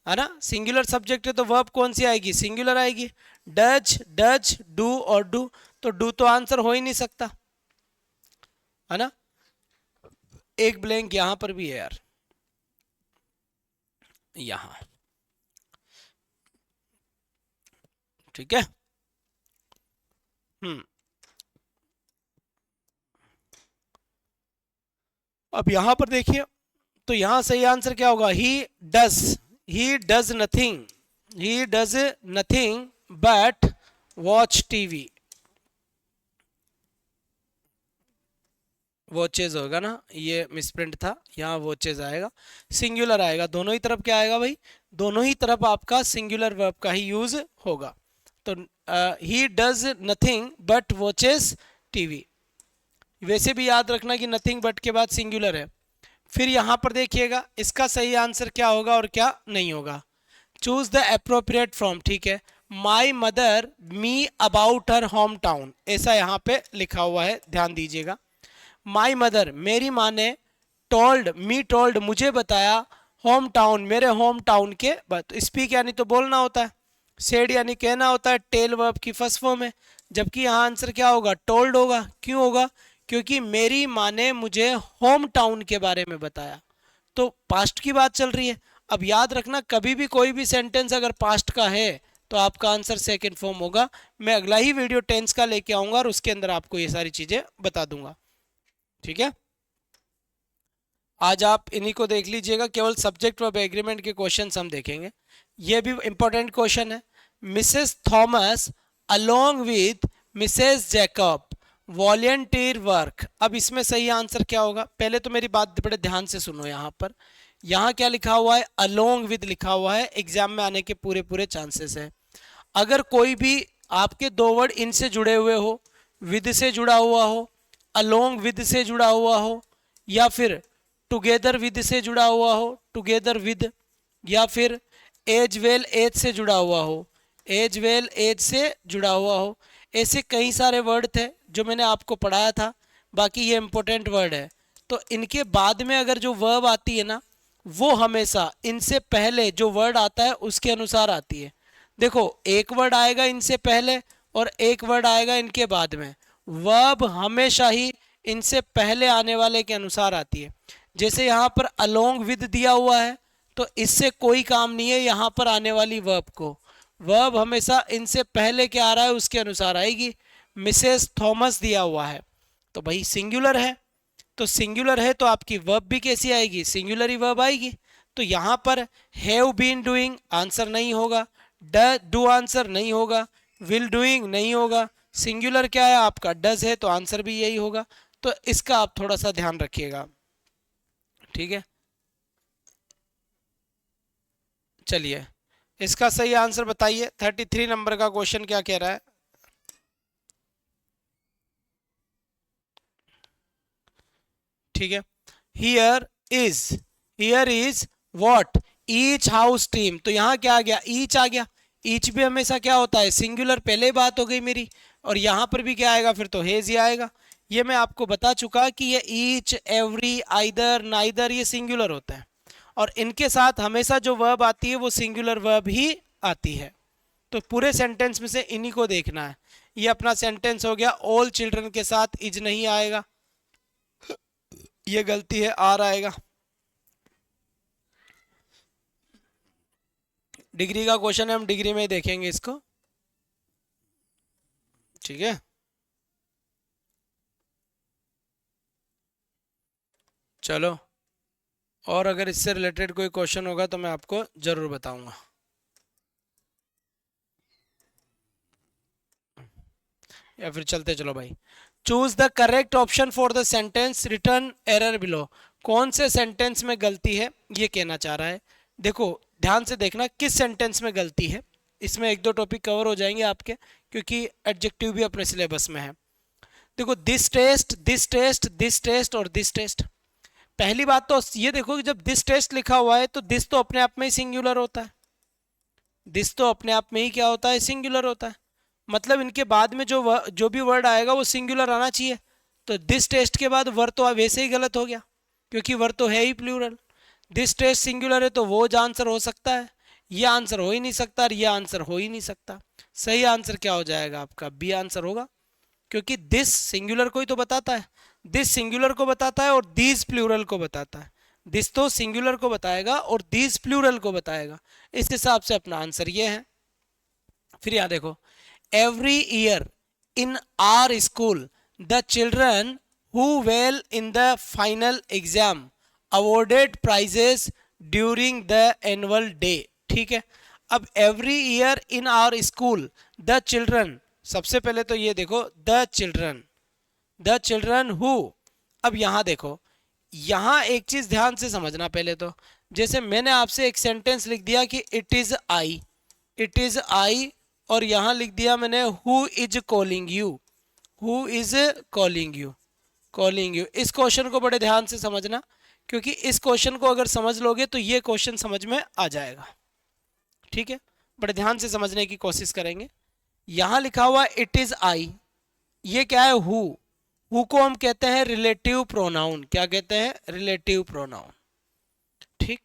है ना, सिंगुलर सब्जेक्ट है तो वर्ब कौन सी आएगी, सिंगुलर आएगी। डज डू और डू, तो डू तो आंसर हो ही नहीं सकता, है ना। एक ब्लैंक यहां पर भी है यार, यहां, ठीक है। अब यहां पर देखिए, तो यहां सही आंसर क्या होगा, he does nothing but watch TV, watches होगा ना, ये मिसप्रिंट था, यहाँ वॉचेज आएगा, सिंगुलर आएगा। दोनों ही तरफ क्या आएगा भाई, दोनों ही तरफ आपका सिंगुलर वर्ब का ही यूज होगा। तो he does nothing but watches TV. वैसे भी याद रखना कि नथिंग बट के बाद सिंगुलर है। फिर यहाँ पर देखिएगा इसका सही आंसर क्या होगा और क्या नहीं होगा। चूज द अप्रोप्रिएट फ्रॉम, ठीक है। My mother me about her home town, ऐसा यहाँ पे लिखा हुआ है, ध्यान दीजिएगा। माई मदर, मेरी माँ ने, टोल्ड मी, टोल्ड मुझे बताया, होम टाउन मेरे होम टाउन के बात। स्पीक यानी तो बोलना होता है, सेड यानी कहना होता है, टेल वर्ब की फर्स्ट फॉर्म है। जबकि यहाँ आंसर क्या होगा, टोल्ड होगा। क्यों होगा, क्योंकि मेरी माँ ने मुझे होम टाउन के बारे में बताया, तो पास्ट की बात चल रही है। अब याद रखना कभी भी कोई भी सेंटेंस अगर पास्ट का है तो आपका आंसर सेकंड फॉर्म होगा। मैं अगला ही वीडियो टेंस का लेके आऊंगा और उसके अंदर आपको ये सारी चीजें बता दूंगा, ठीक है। आज आप इन्हीं को देख लीजिएगा, केवल सब्जेक्ट वर्ब एग्रीमेंट के क्वेश्चन हम देखेंगे। ये भी इंपॉर्टेंट क्वेश्चन है। Mrs Thomas along with Mrs Jacob volunteer work. अब इसमें सही आंसर क्या होगा, पहले तो मेरी बात बड़े ध्यान से सुनो। यहाँ पर यहाँ क्या लिखा हुआ है, अलोंग विद लिखा हुआ है, एग्जाम में आने के पूरे पूरे चांसेस है। अगर कोई भी आपके दो वर्ड इनसे जुड़े हुए हो, विद से जुड़ा हुआ हो, अलोंग विद से जुड़ा हुआ हो, या फिर टुगेदर विद से जुड़ा हुआ हो, टुगेदर विद, या फिर एज वेल एज से जुड़ा हुआ हो, एज वेल एज से जुड़ा हुआ हो, ऐसे कई सारे वर्ड थे जो मैंने आपको पढ़ाया था। बाकी ये इंपॉर्टेंट वर्ड है। तो इनके बाद में अगर जो वर्ब आती है ना, वो हमेशा इनसे पहले जो वर्ड आता है उसके अनुसार आती है। देखो एक वर्ड आएगा इनसे पहले और एक वर्ड आएगा इनके बाद में, वर्ब हमेशा ही इनसे पहले आने वाले के अनुसार आती है। जैसे यहाँ पर अलोंग विद दिया हुआ है तो इससे कोई काम नहीं है यहाँ पर आने वाली वर्ब को, वर्ब हमेशा इनसे पहले क्या आ रहा है उसके अनुसार आएगी। मिसेस थॉमस दिया हुआ है तो भाई सिंगुलर है, तो सिंगुलर है तो आपकी वर्ब भी कैसी आएगी, सिंगुलर ही वर्ब आएगी। तो यहाँ पर हैव बीन डूइंग आंसर नहीं होगा, डू आंसर नहीं होगा, विल डूइंग नहीं होगा, सिंगुलर क्या है आपका, डज है, तो आंसर भी यही होगा। तो इसका आप थोड़ा सा ध्यान रखिएगा, ठीक है। चलिए इसका सही आंसर बताइए। 33 नंबर का क्वेश्चन क्या कह रहा है, ठीक है। Here is what, each house team. तो यहाँ क्या आ गया, ईच आ गया। ईच भी हमेशा क्या होता है, सिंगुलर, पहले बात हो गई मेरी। और यहाँ पर भी क्या आएगा, फिर तो हेज ही आएगा। ये मैं आपको बता चुका कि ये ईच, एवरी, आइदर, नाइदर, ये सिंगुलर होता है और इनके साथ हमेशा जो वर्ब आती है वो सिंगुलर वर्ब ही आती है। तो पूरे सेंटेंस में से इन्हीं को देखना है। ये अपना सेंटेंस हो गया, ऑल चिल्ड्रन के साथ इज नहीं आएगा, ये गलती है, आर आएगा। डिग्री का क्वेश्चन है, हम डिग्री में ही देखेंगे इसको, ठीक है। चलो, और अगर इससे रिलेटेड कोई क्वेश्चन होगा तो मैं आपको जरूर बताऊंगा। या फिर चलते चलो भाई। Choose the correct option for the sentence, return error below. कौन से सेंटेंस में गलती है ये कहना चाह रहा है। देखो ध्यान से देखना किस सेंटेंस में गलती है, इसमें एक दो टॉपिक कवर हो जाएंगे आपके, क्योंकि एडजेक्टिव भी अपने सिलेबस में है। देखो this test, this test, this test और दिस टेस्ट। पहली बात तो ये देखो कि जब दिस टेस्ट लिखा हुआ है तो दिस तो अपने आप में ही सिंगुलर होता है, दिस तो अपने आप में ही क्या होता है, सिंगुलर होता है। मतलब इनके बाद में जो भी वर्ड आएगा वो सिंगुलर आना चाहिए। तो दिस टेस्ट के बाद वर्ड तो वैसे ही गलत हो गया, क्योंकि वर्ड तो है ही प्लूरल। दिस टेस्ट सिंगुलर है तो वो आंसर हो सकता है, ये आंसर हो ही नहीं सकता और ये आंसर हो ही नहीं सकता। सही आंसर क्या हो जाएगा आपका, बी आंसर होगा, क्योंकि दिस सिंगुलर को ही तो बताता है, दिस सिंगुलर को बताता है और दीज प्लूरल को बताता है। दिस तो सिंगुलर को बताएगा और दीज प्लूरल को बताएगा, इस हिसाब से अपना आंसर ये है। फिर यहां देखो, every year in our school the children who well in the final exam awarded prizes during the annual day, ठीक है। अब every year in our school the children, सबसे पहले तो ये देखो the children who अब यहां देखो, यहां एक चीज ध्यान से समझना पहले तो, जैसे मैंने आपसे एक सेंटेंस लिख दिया कि it is I, it is I, और यहां लिख दिया मैंने who is calling you, who is calling you, calling you. इस क्वेश्चन को बड़े ध्यान से समझना, क्योंकि इस क्वेश्चन को अगर समझ लोगे तो ये क्वेश्चन समझ में आ जाएगा। ठीक है, बड़े ध्यान से समझने की कोशिश करेंगे। यहां लिखा हुआ इट इज आई, ये क्या है, हु को हम कहते हैं रिलेटिव प्रोनाउन। क्या कहते हैं, रिलेटिव प्रोनाउन। ठीक,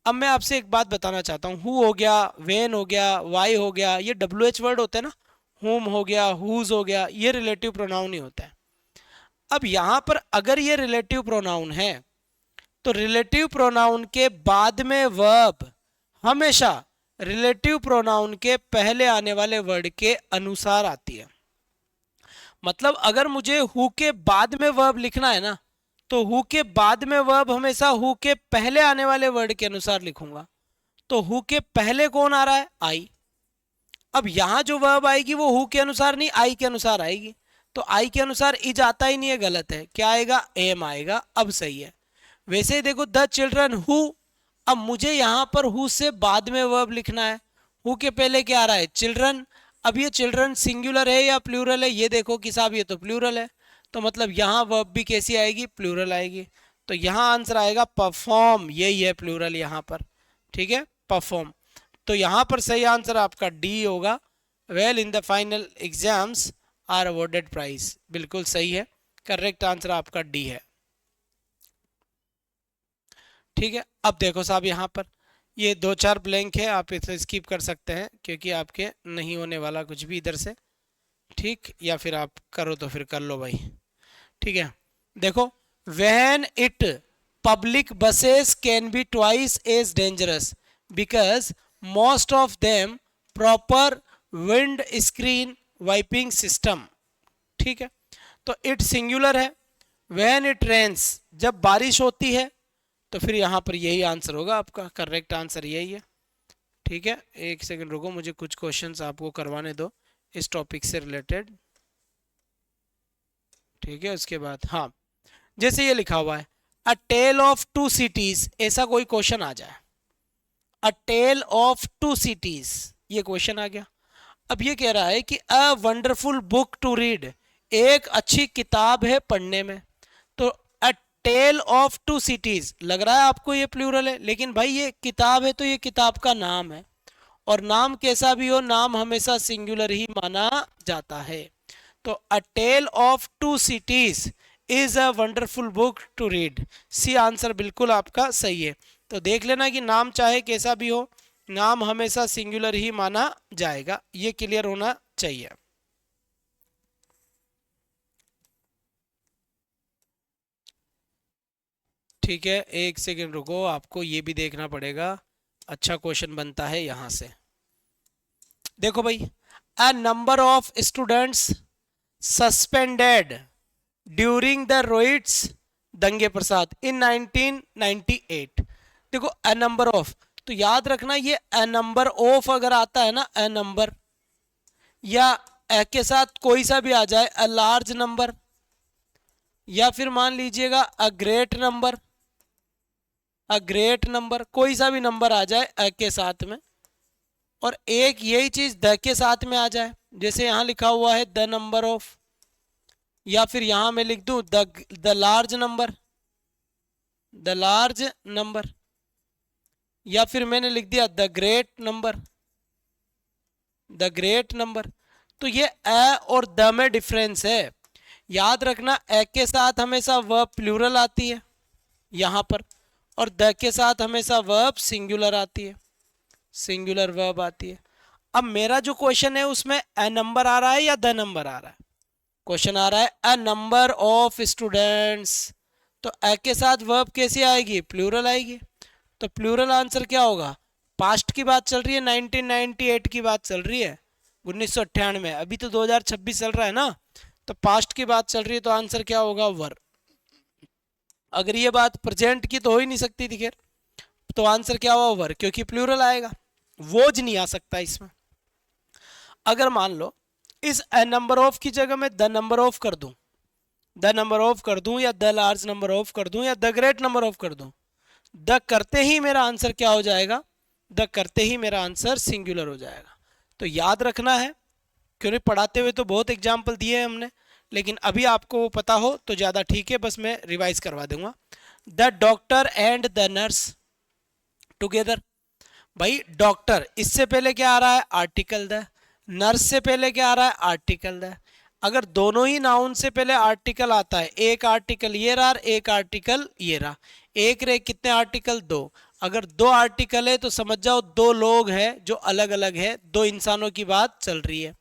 अब मैं आपसे एक बात बताना चाहता हूं, हु हो गया, वेन हो गया, वाई हो गया, ये WH वर्ड होते हैं ना, हुम हो गया, हुज हो गया, ये रिलेटिव प्रोनाउन ही होता है। अब यहां पर अगर ये रिलेटिव प्रोनाउन है तो रिलेटिव प्रोनाउन के बाद में वर्ब हमेशा रिलेटिव प्रोनाउन के पहले आने वाले वर्ड के अनुसार आती है। मतलब अगर मुझे हु के बाद में वर्ब लिखना है ना, तो हु के बाद में वर्ब हमेशा हु के पहले आने वाले वर्ड के अनुसार लिखूंगा। तो हु के पहले कौन आ रहा है, आई। अब यहां जो वर्ब आएगी वो हु के अनुसार नहीं, आई के अनुसार आएगी। तो आई के अनुसार इज आता ही नहीं है, गलत है। क्या आएगा, एम आएगा। अब सही है। वैसे ही देखो, द चिल्ड्रन हु, अब मुझे यहां पर हु से बाद में वर्ब लिखना है, हु के पहले क्या आ रहा है, चिल्ड्रन। अब ये चिल्ड्रन सिंगुलर है या प्लूरल है, ये देखो कि साहब ये तो प्लूरल है, तो मतलब यहां वर्ब भी कैसी आएगी, प्लूरल आएगी। तो यहां आंसर आएगा परफॉर्म, यही है प्लूरल यहां पर। ठीक है, परफॉर्म। तो यहां पर सही आंसर आपका डी होगा, well in the final exams are awarded prize. बिल्कुल सही है, करेक्ट आंसर आपका डी है। ठीक है, अब देखो साहब यहाँ पर ये 2-4 ब्लैंक है, आप इसे स्किप कर सकते हैं क्योंकि आपके नहीं होने वाला कुछ भी इधर से। ठीक, या फिर आप करो तो फिर कर लो भाई। ठीक है, देखो, when it public buses can be twice as dangerous because most of them proper wind screen wiping system. ठीक है, तो इट सिंगुलर है। व्हेन इट रेन्स, जब बारिश होती है, तो फिर यहां पर यही आंसर होगा आपका, करेक्ट आंसर यही है। ठीक है, एक सेकंड रुको, मुझे कुछ क्वेश्चंस आपको करवाने दो इस टॉपिक से रिलेटेड। ठीक है, उसके बाद हाँ, जैसे ये लिखा हुआ है a tale of two cities, ऐसा कोई क्वेश्चन आ जाए, a tale of two cities, ये क्वेश्चन आ गया। अब ये कह रहा है कि a wonderful book to read, एक अच्छी किताब है पढ़ने में। तो a tale of two cities, लग रहा है आपको ये प्लूरल है, लेकिन भाई ये किताब है तो ये किताब का नाम है, और नाम कैसा भी हो, नाम हमेशा सिंगुलर ही माना जाता है। तो a tale of two cities is a wonderful book to read, C answer बिल्कुल आपका सही है। तो देख लेना कि नाम चाहे कैसा भी हो, नाम हमेशा सिंगुलर ही माना जाएगा, ये क्लियर होना चाहिए। ठीक है, एक सेकंड रुको, आपको ये भी देखना पड़ेगा, अच्छा क्वेश्चन बनता है यहां से। देखो भाई, a number of students suspended during the riots दंगे प्रसाद इन 1998। देखो अ नंबर ऑफ, तो याद रखना ये अ नंबर ऑफ अगर आता है ना, अ नंबर, या अ के साथ कोई सा भी आ जाए, अ लार्ज नंबर, या फिर मान लीजिएगा a great number, a great number, कोई सा भी नंबर आ जाए अ के साथ में, और एक यही चीज द के साथ में आ जाए, जैसे यहां लिखा हुआ है द नंबर ऑफ, या फिर यहां मैं लिख दूं the large number, the large number, या फिर मैंने लिख दिया the great number, the great number. तो ये अ और द में डिफरेंस है, याद रखना अ के साथ हमेशा वर्ब प्लूरल आती है यहां पर, और द के साथ हमेशा वर्ब सिंगुलर आती है, सिंगुलर वर्ब आती है। अब मेरा जो क्वेश्चन है उसमें अ नंबर आ रहा है या द नंबर आ रहा है, क्वेश्चन आ रहा है अ नंबर ऑफ स्टूडेंट्स, तो अ के साथ वर्ब कैसी आएगी, प्लूरल आएगी। तो प्लूरल आंसर क्या होगा, पास्ट की बात चल रही है, 1998 की बात चल रही है, 1998, अभी तो 2026 चल रहा है ना, तो पास्ट की बात चल रही है, तो आंसर क्या होगा, वर। अगर ये बात प्रेजेंट की तो हो ही नहीं सकती थी, खैर, तो आंसर क्या हुआ, वर, क्योंकि प्लूरल आएगा, वोज नहीं आ सकता इसमें। अगर मान लो इस अ नंबर ऑफ की जगह मैं द नंबर ऑफ कर दूं, द नंबर ऑफ कर दूं या द लार्ज नंबर ऑफ कर दूं या द ग्रेट नंबर ऑफ कर दूं? द करते ही मेरा आंसर क्या हो जाएगा? द करते ही मेरा आंसर सिंगुलर हो जाएगा। तो याद रखना है, क्योंकि पढ़ाते हुए तो बहुत एग्जाम्पल दिए हैं हमने, लेकिन अभी आपको वो पता हो तो ज़्यादा ठीक है, बस मैं रिवाइज करवा दूंगा। The doctor and the nurse together. भाई डॉक्टर, इससे पहले क्या आ रहा है? Article the. नर्स से पहले क्या आ रहा है? Article the. अगर दोनों ही नाउन से पहले आर्टिकल आता है, एक आर्टिकल ये रहा और एक आर्टिकल ये रहा, एक रे कितने आर्टिकल? दो। अगर दो आर्टिकल है तो समझ जाओ दो लोग हैं जो अलग अलग है, दो इंसानों की बात चल रही है।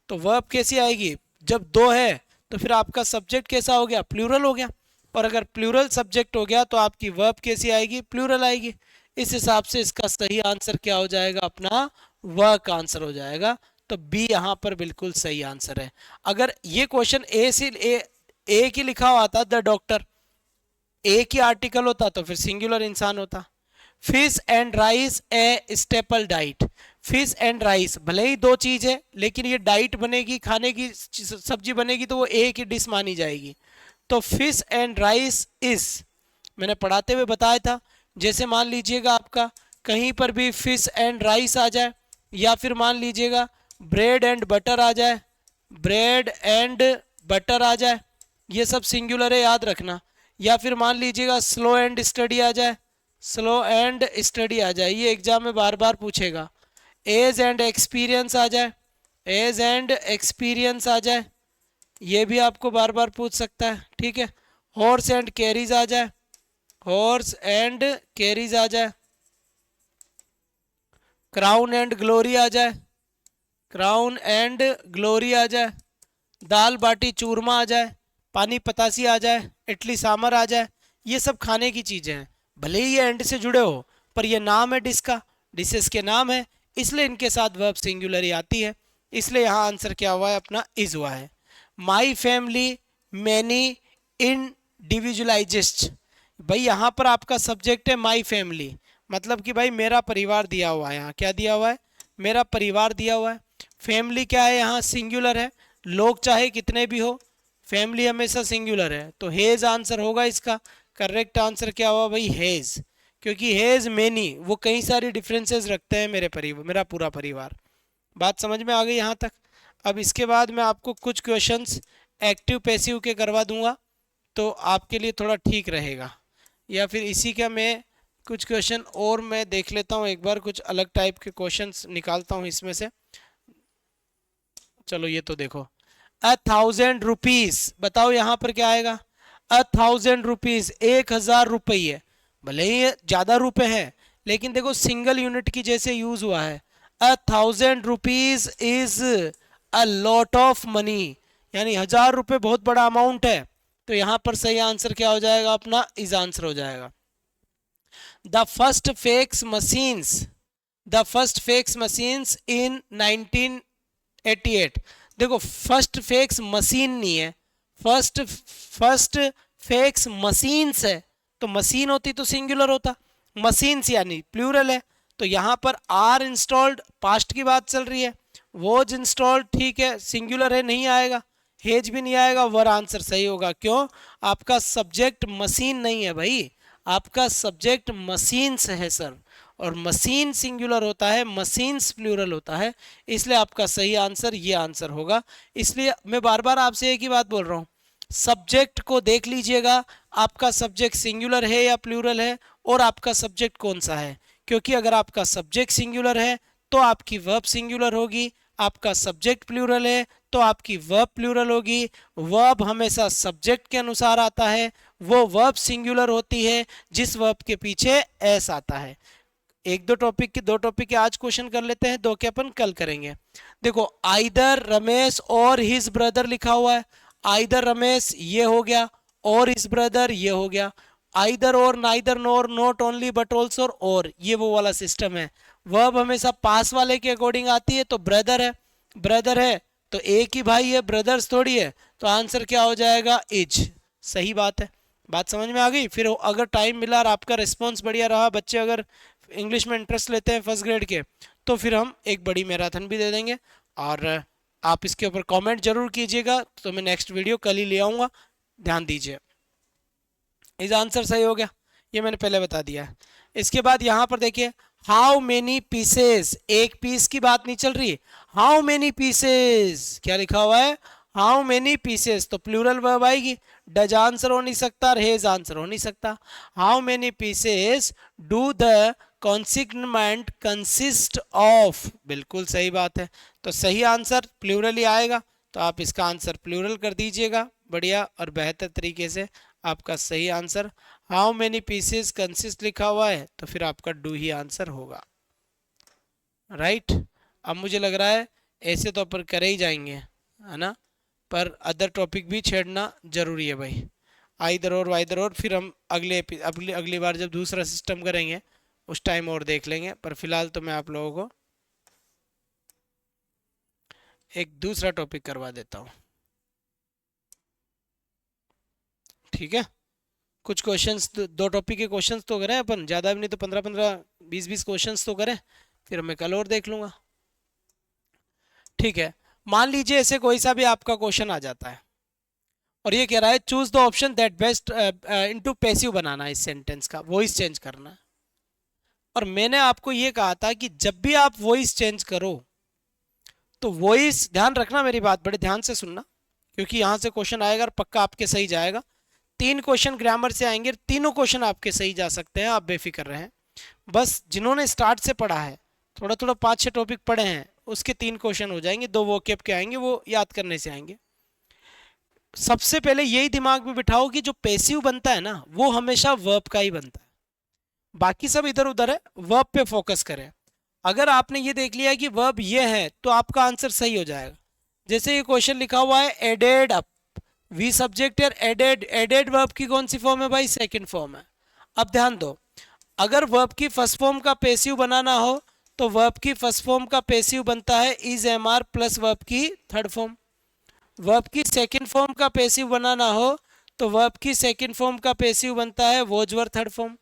तो वर्ब कैसी आएगी? जब दो है तो फिर आपका सब्जेक्ट कैसा हो गया? प्लूरल हो गया। और अगर प्लूरल सब्जेक्ट हो गया तो आपकी वर्ब कैसी आएगी? प्लूरल आएगी। इस हिसाब से इसका सही आंसर क्या हो जाएगा? अपना वर्क आंसर हो जाएगा। तो बी यहाँ पर बिल्कुल सही आंसर है। अगर ये क्वेश्चन ए से ए की लिखा हुआ था द डॉक्टर, एक ही आर्टिकल होता तो फिर सिंगुलर इंसान होता। Fish and rice A staple diet. Fish and rice भले ही दो चीज है, लेकिन ये डाइट बनेगी, खाने की सब्जी बनेगी, तो वो एक ही डिश मानी जाएगी। तो फिश एंड राइस इज, मैंने पढ़ाते हुए बताया था, जैसे मान लीजिएगा आपका कहीं पर भी फिश एंड राइस आ जाए, या फिर मान लीजिएगा ब्रेड एंड बटर आ जाए, ब्रेड एंड बटर आ जाए, ये सब सिंगुलर है, याद रखना। या फिर मान लीजिएगा स्लो एंड स्टडी आ जाए, स्लो एंड स्टडी आ जाए, ये एग्जाम में बार बार पूछेगा। एज एंड एक्सपीरियंस आ जाए, एज एंड एक्सपीरियंस आ जाए, ये भी आपको बार बार पूछ सकता है, ठीक है। हॉर्स एंड कैरीज आ जाए, हॉर्स एंड कैरीज आ जाए, क्राउन एंड ग्लोरी आ जाए, क्राउन एंड ग्लोरी आ जाए, दाल बाटी चूरमा आ जाए, पानी पतासी आ जाए, इडली सांभर आ जाए, ये सब खाने की चीजें हैं। भले ही ये एंड से जुड़े हो, पर ये नाम है डिश का, डिशेस के नाम है, इसलिए इनके साथ वर्ब सिंगुलर ही आती है। इसलिए यहाँ आंसर क्या हुआ है? अपना इज हुआ है। My family many individualists. भाई यहाँ पर आपका सब्जेक्ट है माई फैमिली, मतलब कि भाई मेरा परिवार दिया हुआ है। यहाँ क्या दिया हुआ है? मेरा परिवार दिया हुआ है। फैमिली क्या है? यहाँ सिंगुलर है, लोग चाहे कितने भी हो, फैमिली हमेशा सिंगुलर है। तो हेज आंसर होगा इसका। करेक्ट आंसर क्या हुआ भाई? हेज, क्योंकि हेज मेनी, वो कई सारी डिफरेंसेस रखते हैं मेरे परिवार, मेरा पूरा परिवार। बात समझ में आ गई यहाँ तक? अब इसके बाद मैं आपको कुछ क्वेश्चंस एक्टिव पैसिव के करवा दूंगा, तो आपके लिए थोड़ा ठीक रहेगा। या फिर इसी का मैं कुछ क्वेश्चन और मैं देख लेता हूँ एक बार, कुछ अलग टाइप के क्वेश्चंस निकालता हूँ इसमें से। चलो ये तो देखो, 1000 रुपीज, बताओ यहाँ पर क्या आएगा? 1000 रुपीज, 1000 रुपये। भले ही ज्यादा रुपए हैं, लेकिन देखो सिंगल यूनिट की जैसे यूज हुआ है। 1000 rupees is a lot of money, यानी 1000 रुपये बहुत बड़ा अमाउंट है। तो यहाँ पर सही आंसर क्या हो जाएगा? अपना इज आंसर हो जाएगा। The first fax machines, the first fax machines in 1988। देखो फर्स्ट फैक्स मशीन नहीं है, फर्स्ट फैक्स मशीन्स है, तो मशीन होती तो सिंगुलर होता, मशीन्स यानी प्लूरल है। तो यहाँ पर आर इंस्टॉल्ड, पास्ट की बात चल रही है। वॉज इंस्टॉल्ड, ठीक है, सिंगुलर है, नहीं आएगा। हेज भी नहीं आएगा, वर आंसर सही होगा। क्यों? आपका सब्जेक्ट मशीन नहीं है भाई, आपका सब्जेक्ट मशीन्स है सर, और मशीन सिंगुलर होता है, मशीन्स प्लूरल होता है, इसलिए आपका सही आंसर ये आंसर होगा। इसलिए मैं बार बार आपसे एक ही बात बोल रहा हूँ, सब्जेक्ट को देख लीजिएगा, आपका सब्जेक्ट सिंगुलर है या प्लूरल है, और आपका सब्जेक्ट कौन सा है। क्योंकि अगर आपका सब्जेक्ट सिंगुलर है तो आपकी वर्ब सिंगुलर होगी, आपका सब्जेक्ट प्लूरल है तो आपकी वर्ब प्लूरल होगी। वर्ब हमेशा सब्जेक्ट के अनुसार आता है, वो वर्ब सिंगुलर होती है जिस वर्ब के पीछे एस आता है। एक दो टॉपिक के आज क्वेश्चन कर लेते हैं, दो के अपन कल करेंगे। देखो आइदर रमेश और हिज ब्रदर लिखा हुआ है, आइदर रमेश ये हो गया, और हिज ब्रदर ये हो गया। आइदर और, neither NOR, not only but also, और ये वो वाला सिस्टम है। वर्ब हमेशा पास वाले के अकॉर्डिंग आती है, तो ब्रदर है, ब्रदर है तो एक ही भाई है, ब्रदर्स थोड़ी है, तो आंसर क्या हो जाएगा? इज। सही बात है, बात समझ में आ गई। फिर अगर टाइम मिला और आपका रिस्पॉन्स बढ़िया रहा, बच्चे अगर इंग्लिश में इंटरेस्ट लेते हैं फर्स्ट ग्रेड के, तो फिर हम एक बड़ी मैराथन भी दे देंगे। और आप इसके ऊपर कमेंट जरूर कीजिएगा, तो मैं नेक्स्ट वीडियो कल ही ले आऊँगा। ध्यान दीजिए, इस आंसर सही हो गया, ये मैंने पहले बता दिया है। इसके बाद यहां पर देखिए, हाउ मेनी पीसेस, एक पीस की बात नहीं चल रही, हाउ मेनी पीसेस क्या लिखा हुआ है, हाउ मेनी पीसेस, तो प्लूरल वर्ब आएगी, डज आंसर हो नहीं सकता, हेज आंसर हो नहीं सकता। How many pieces do the consignment consist of, बिल्कुल सही बात है, तो सही आंसर प्लूरल ही आएगा, तो आप इसका आंसर प्लूरल कर दीजिएगा, बढ़िया और बेहतर तरीके से आपका सही answer. How many pieces consist लिखा हुआ है, तो फिर आपका डू ही आंसर होगा, राइट। अब मुझे लग रहा है ऐसे तो अपन करे ही जाएंगे, है ना, पर अदर टॉपिक भी छेड़ना जरूरी है भाई, आइदर और वाइदर और, फिर हम अगली बार जब दूसरा सिस्टम करेंगे उस टाइम और देख लेंगे, पर फिलहाल तो मैं आप लोगों को एक दूसरा टॉपिक करवा देता हूँ, ठीक है। कुछ क्वेश्चंस, दो टॉपिक के क्वेश्चंस तो करें अपन, ज़्यादा भी नहीं तो 15-15 20-20 क्वेश्चंस तो करें, फिर मैं कल और देख लूँगा, ठीक है। मान लीजिए ऐसे कोई सा भी आपका क्वेश्चन आ जाता है और ये कह रहा है choose the option that best into passive बनाना है, इस सेंटेंस का वॉइस चेंज करना है। और मैंने आपको ये कहा था कि जब भी आप वॉइस चेंज करो तो वॉइस, ध्यान रखना मेरी बात, बड़े ध्यान से सुनना, क्योंकि यहां से क्वेश्चन आएगा और पक्का आपके सही जाएगा। 3 क्वेश्चन ग्रामर से आएंगे, तीनों क्वेश्चन आपके सही जा सकते हैं, आप बेफिक्र रहें। बस जिन्होंने स्टार्ट से पढ़ा है, थोड़ा थोड़ा 5-6 टॉपिक पढ़े हैं, उसके 3 क्वेश्चन हो जाएंगे, 2 वोकैब के आएंगे, वो याद करने से आएंगे। सबसे पहले यही दिमाग में बिठाओ कि जो पैसिव बनता है ना, वो हमेशा वर्ब का ही बनता है, बाकी सब इधर उधर है, वर्ब पे फोकस करें। अगर आपने ये देख लिया कि वर्ब ये है तो आपका आंसर सही हो जाएगा। जैसे ये क्वेश्चन लिखा हुआ है एडेड अप, वी सब्जेक्ट यार एडेड, एडेड वर्ब की कौन सी फॉर्म है भाई, सेकंड फॉर्म है। अब ध्यान दो, अगर वर्ब की फर्स्ट फॉर्म का पैसिव बनाना हो तो वर्ब की फर्स्ट फॉर्म का पैसिव बनता है is am are plus verb की थर्ड फॉर्म। वर्ब की सेकंड फॉर्म का पैसिव बनाना हो तो वर्ब की सेकंड फॉर्म का पैसिव बनता है वॉज वर थर्ड फॉर्म।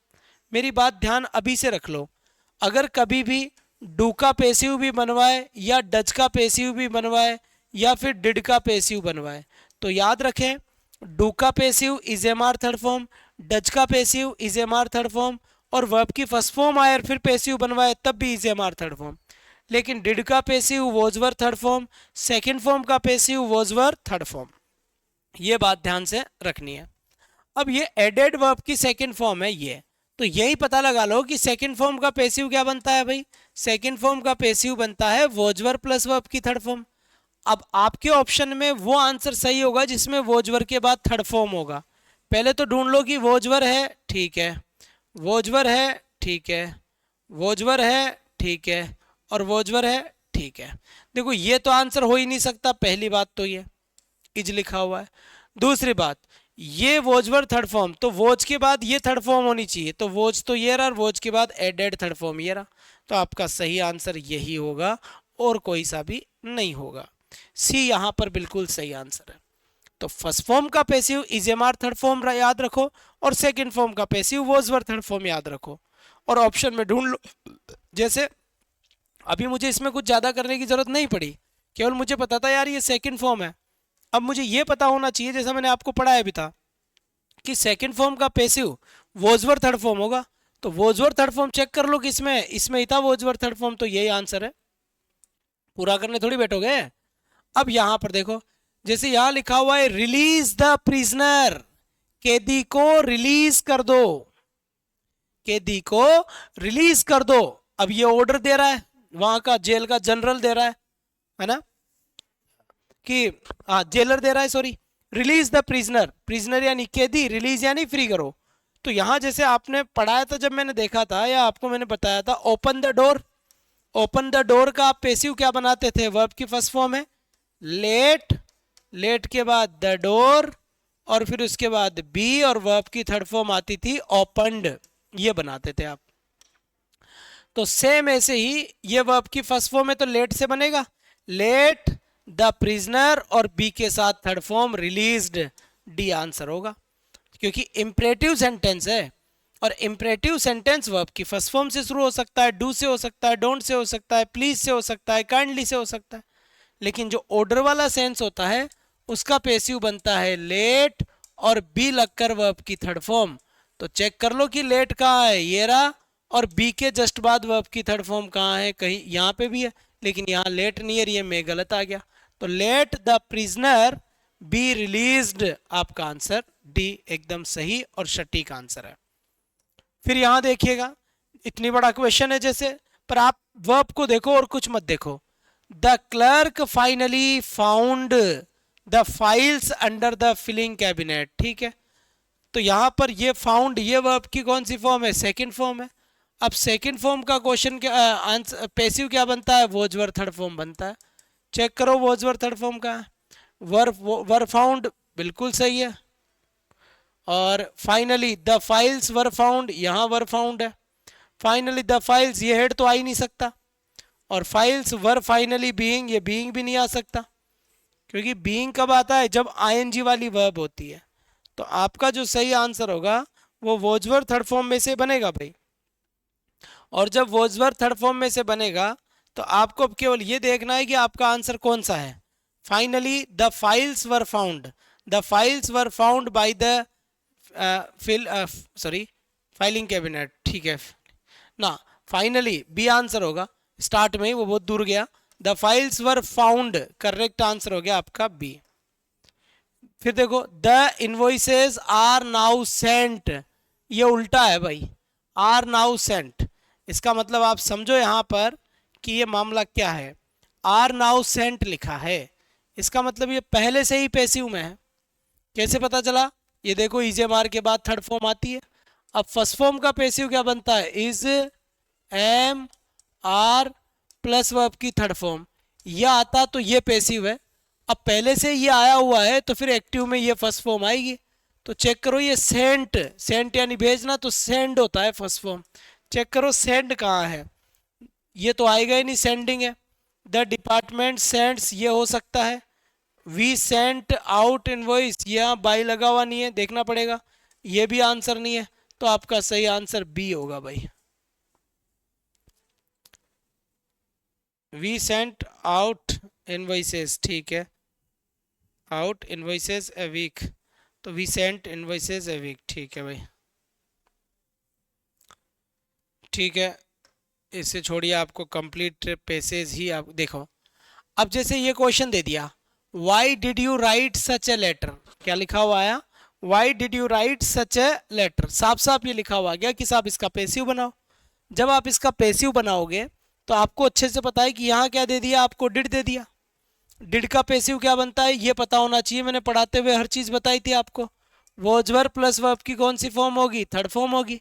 मेरी बात ध्यान अभी से रख लो, अगर कभी भी डू का पैसिव भी बनवाए या डज का पैसिव भी बनवाए या फिर डिड का पैसिव बनवाए तो याद रखें, डू का passive is am are third form, does का passive is am are third form, और वर्ब की फर्स्ट फॉर्म आए और फिर पैसिव बनवाए तब भी is am are third form. लेकिन डिड का passive was were third form, second form का passive was were third form, ये बात ध्यान से रखनी है। अब ये एडेड वर्ब की सेकेंड फॉर्म है ये, तो यही पता लगा लो कि सेकंड फॉर्म का पैसिव क्या बनता है भाई, सेकंड फॉर्म का पैसिव बनता है वॉजवर प्लस वर्ब की थर्ड फॉर्म। अब आपके ऑप्शन में वो आंसर सही होगा जिसमें वॉजवर के बाद थर्ड फॉर्म होगा। पहले तो ढूंढ लो कि वॉजवर है, ठीक है, वॉजवर है, ठीक है, वॉजवर है, ठीक है, और वॉजवर है, ठीक है। देखो ये तो आंसर हो ही नहीं सकता, पहली बात तो ये इज लिखा हुआ है। दूसरी बात, ये वोजवर थर्ड फॉर्म, तो वोज के बाद ये थर्ड फॉर्म होनी चाहिए, तो वोज तो ये रहा और वोज के बाद एडेड थर्ड फॉर्म ये रहा, तो आपका सही आंसर यही होगा और कोई सा भी नहीं होगा। सी यहां पर बिल्कुल सही आंसर है। तो फर्स्ट फॉर्म का passive is am are third form याद रखो और सेकंड फॉर्म का पैसिव वोजवर थर्ड फॉर्म याद रखो और ऑप्शन में ढूंढ लो। जैसे अभी मुझे इसमें कुछ ज्यादा करने की जरूरत नहीं पड़ी, केवल मुझे पता था यार ये सेकंड फॉर्म है। अब मुझे ये पता होना चाहिए, जैसा मैंने आपको पढ़ाया भी था, कि सेकंड फॉर्म का पैसिव वॉजवर थर्ड फॉर्म होगा, तो वॉजवर थर्ड फॉर्म चेक कर लो किसमें, इसमें ही था वॉजवर थर्ड फॉर्म, तो यही आंसर है। पूरा करने थोड़ी बैठोगे। अब यहां पर देखो, जैसे यहां लिखा हुआ है रिलीज द प्रिजनर, कैदी को रिलीज कर दो, कैदी को रिलीज कर दो। अब ये ऑर्डर दे रहा है, वहां का जेल का जनरल दे रहा है ना, कि हाँ जेलर दे रहा है, sorry, release the prisoner, prisoner यानी कैदी, रिलीज यानी फ्री करो। तो यहां जैसे आपने पढ़ाया था, जब मैंने देखा था या आपको मैंने बताया था, open the door, open the door का आप पैसिव क्या बनाते थे, वर्ब की फर्स्ट फॉर्म है लेट, लेट के बाद द डोर और फिर उसके बाद बी और वर्ब की थर्ड फॉर्म आती थी ओपनड, ये बनाते थे आप। तो सेम ऐसे ही ये वर्ब की फर्स्ट फॉर्म है तो लेट से बनेगा लेट द प्रिजनर और बी के साथ third form released, D answer होगा, क्योंकि इंपरेटिव सेंटेंस है और इंपरेटिव सेंटेंस वर्ब की फर्स्ट फॉर्म से शुरू हो सकता है, डू से हो सकता है, डोंट से हो सकता है, प्लीज से हो सकता है, काइंडली से हो सकता है। लेकिन जो ऑर्डर वाला सेंस होता है उसका पैसिव बनता है लेट और बी लगकर वर्ब की थर्ड फॉर्म। तो चेक कर लो कि लेट कहाँ है, ये रहा, और बी के जस्ट बाद वर्ब की थर्ड फॉर्म कहाँ है, कहीं यहाँ पे भी है, लेकिन यहाँ लेट नियर ये में गलत आ गया। तो let the prisoner be released, आपका आंसर डी एकदम सही और सटीक आंसर है। फिर यहां देखिएगा, इतनी बड़ा क्वेश्चन है जैसे, पर आप वर्ब को देखो और कुछ मत देखो। The clerk finally found the files under the filling cabinet, ठीक है। तो यहां पर ये फाउंड, ये वर्ब की कौन सी फॉर्म है, सेकंड फॉर्म है। अब सेकंड फॉर्म का क्वेश्चन क्या आंसर, पैसिव क्या बनता है, वॉज थर्ड फॉर्म बनता है। चेक करो वॉज थर्ड फॉर्म का है, वर फाउंड बिल्कुल सही है। और finally the files were found, यहां वर फाउंड है। फाइनली द फाइल्स, ये हेड तो आ ही नहीं सकता। और फाइल्स वर फाइनली बीइंग, ये बीइंग भी नहीं आ सकता, क्योंकि बीइंग कब आता है, जब आईएनजी वाली वर्ब होती है। तो आपका जो सही आंसर होगा वो वॉजवर थर्ड फॉर्म में से बनेगा भाई। और जब वॉजवर थर्ड फॉर्म में से बनेगा तो आपको अब केवल ये देखना है कि आपका आंसर कौन सा है। Finally the files were found, the files were found by the filing cabinet, ठीक है ना। फाइनली बी आंसर होगा, स्टार्ट में ही वो बहुत दूर गया। The files were found, correct answer हो गया आपका बी। फिर देखो the invoices are now sent, ये उल्टा है भाई, आर नाउ सेंट। इसका मतलब आप समझो यहां पर कि ये मामला क्या है। आर नाउ सेंट लिखा है, इसका मतलब ये पहले से ही पैसिव में है। कैसे पता चला, ये देखो इज एम आर के बाद थर्ड फॉर्म आती है। अब फर्स्ट फॉर्म का पैसिव क्या बनता है, is am are plus verb की थर्ड फॉर्म, यह आता तो ये पैसिव है। अब पहले से ये आया हुआ है तो फिर एक्टिव में ये फर्स्ट फॉर्म आएगी। तो चेक करो ये सेंट, सेंट यानी भेजना, तो सेंड होता है फर्स्ट फॉर्म। चेक करो सेंड कहाँ है, ये तो आएगा ही नहीं, सेंडिंग है। द डिपार्टमेंट सेंड्स, ये हो सकता है। वी सेंट आउट इनवॉइस, यहाँ बाई लगा हुआ नहीं है, देखना पड़ेगा, ये भी आंसर नहीं है। तो आपका सही आंसर बी होगा भाई, वी सेंट आउट इनवॉइसेस, ठीक है, आउट इनवॉइसेस ए वीक, तो we sent invoices a week, ठीक है भाई, ठीक है। इससे छोड़िए, आपको कंप्लीट पैसेज ही आप देखो। अब जैसे ये क्वेश्चन दे दिया, why did you write such a letter, क्या लिखा हुआ आया, why did you write such a letter, साफ साफ ये लिखा हुआ गया कि साहब इसका पैसिव बनाओ। जब आप इसका पैसिव बनाओगे तो आपको अच्छे से पता है कि यहाँ क्या दे दिया, आपको डिड दे दिया। डिड का पैसिव क्या बनता है ये पता होना चाहिए, मैंने पढ़ाते हुए हर चीज बताई थी आपको। वॉज वर्ब प्लस वर्ब की कौन सी फॉर्म होगी, थर्ड फॉर्म होगी।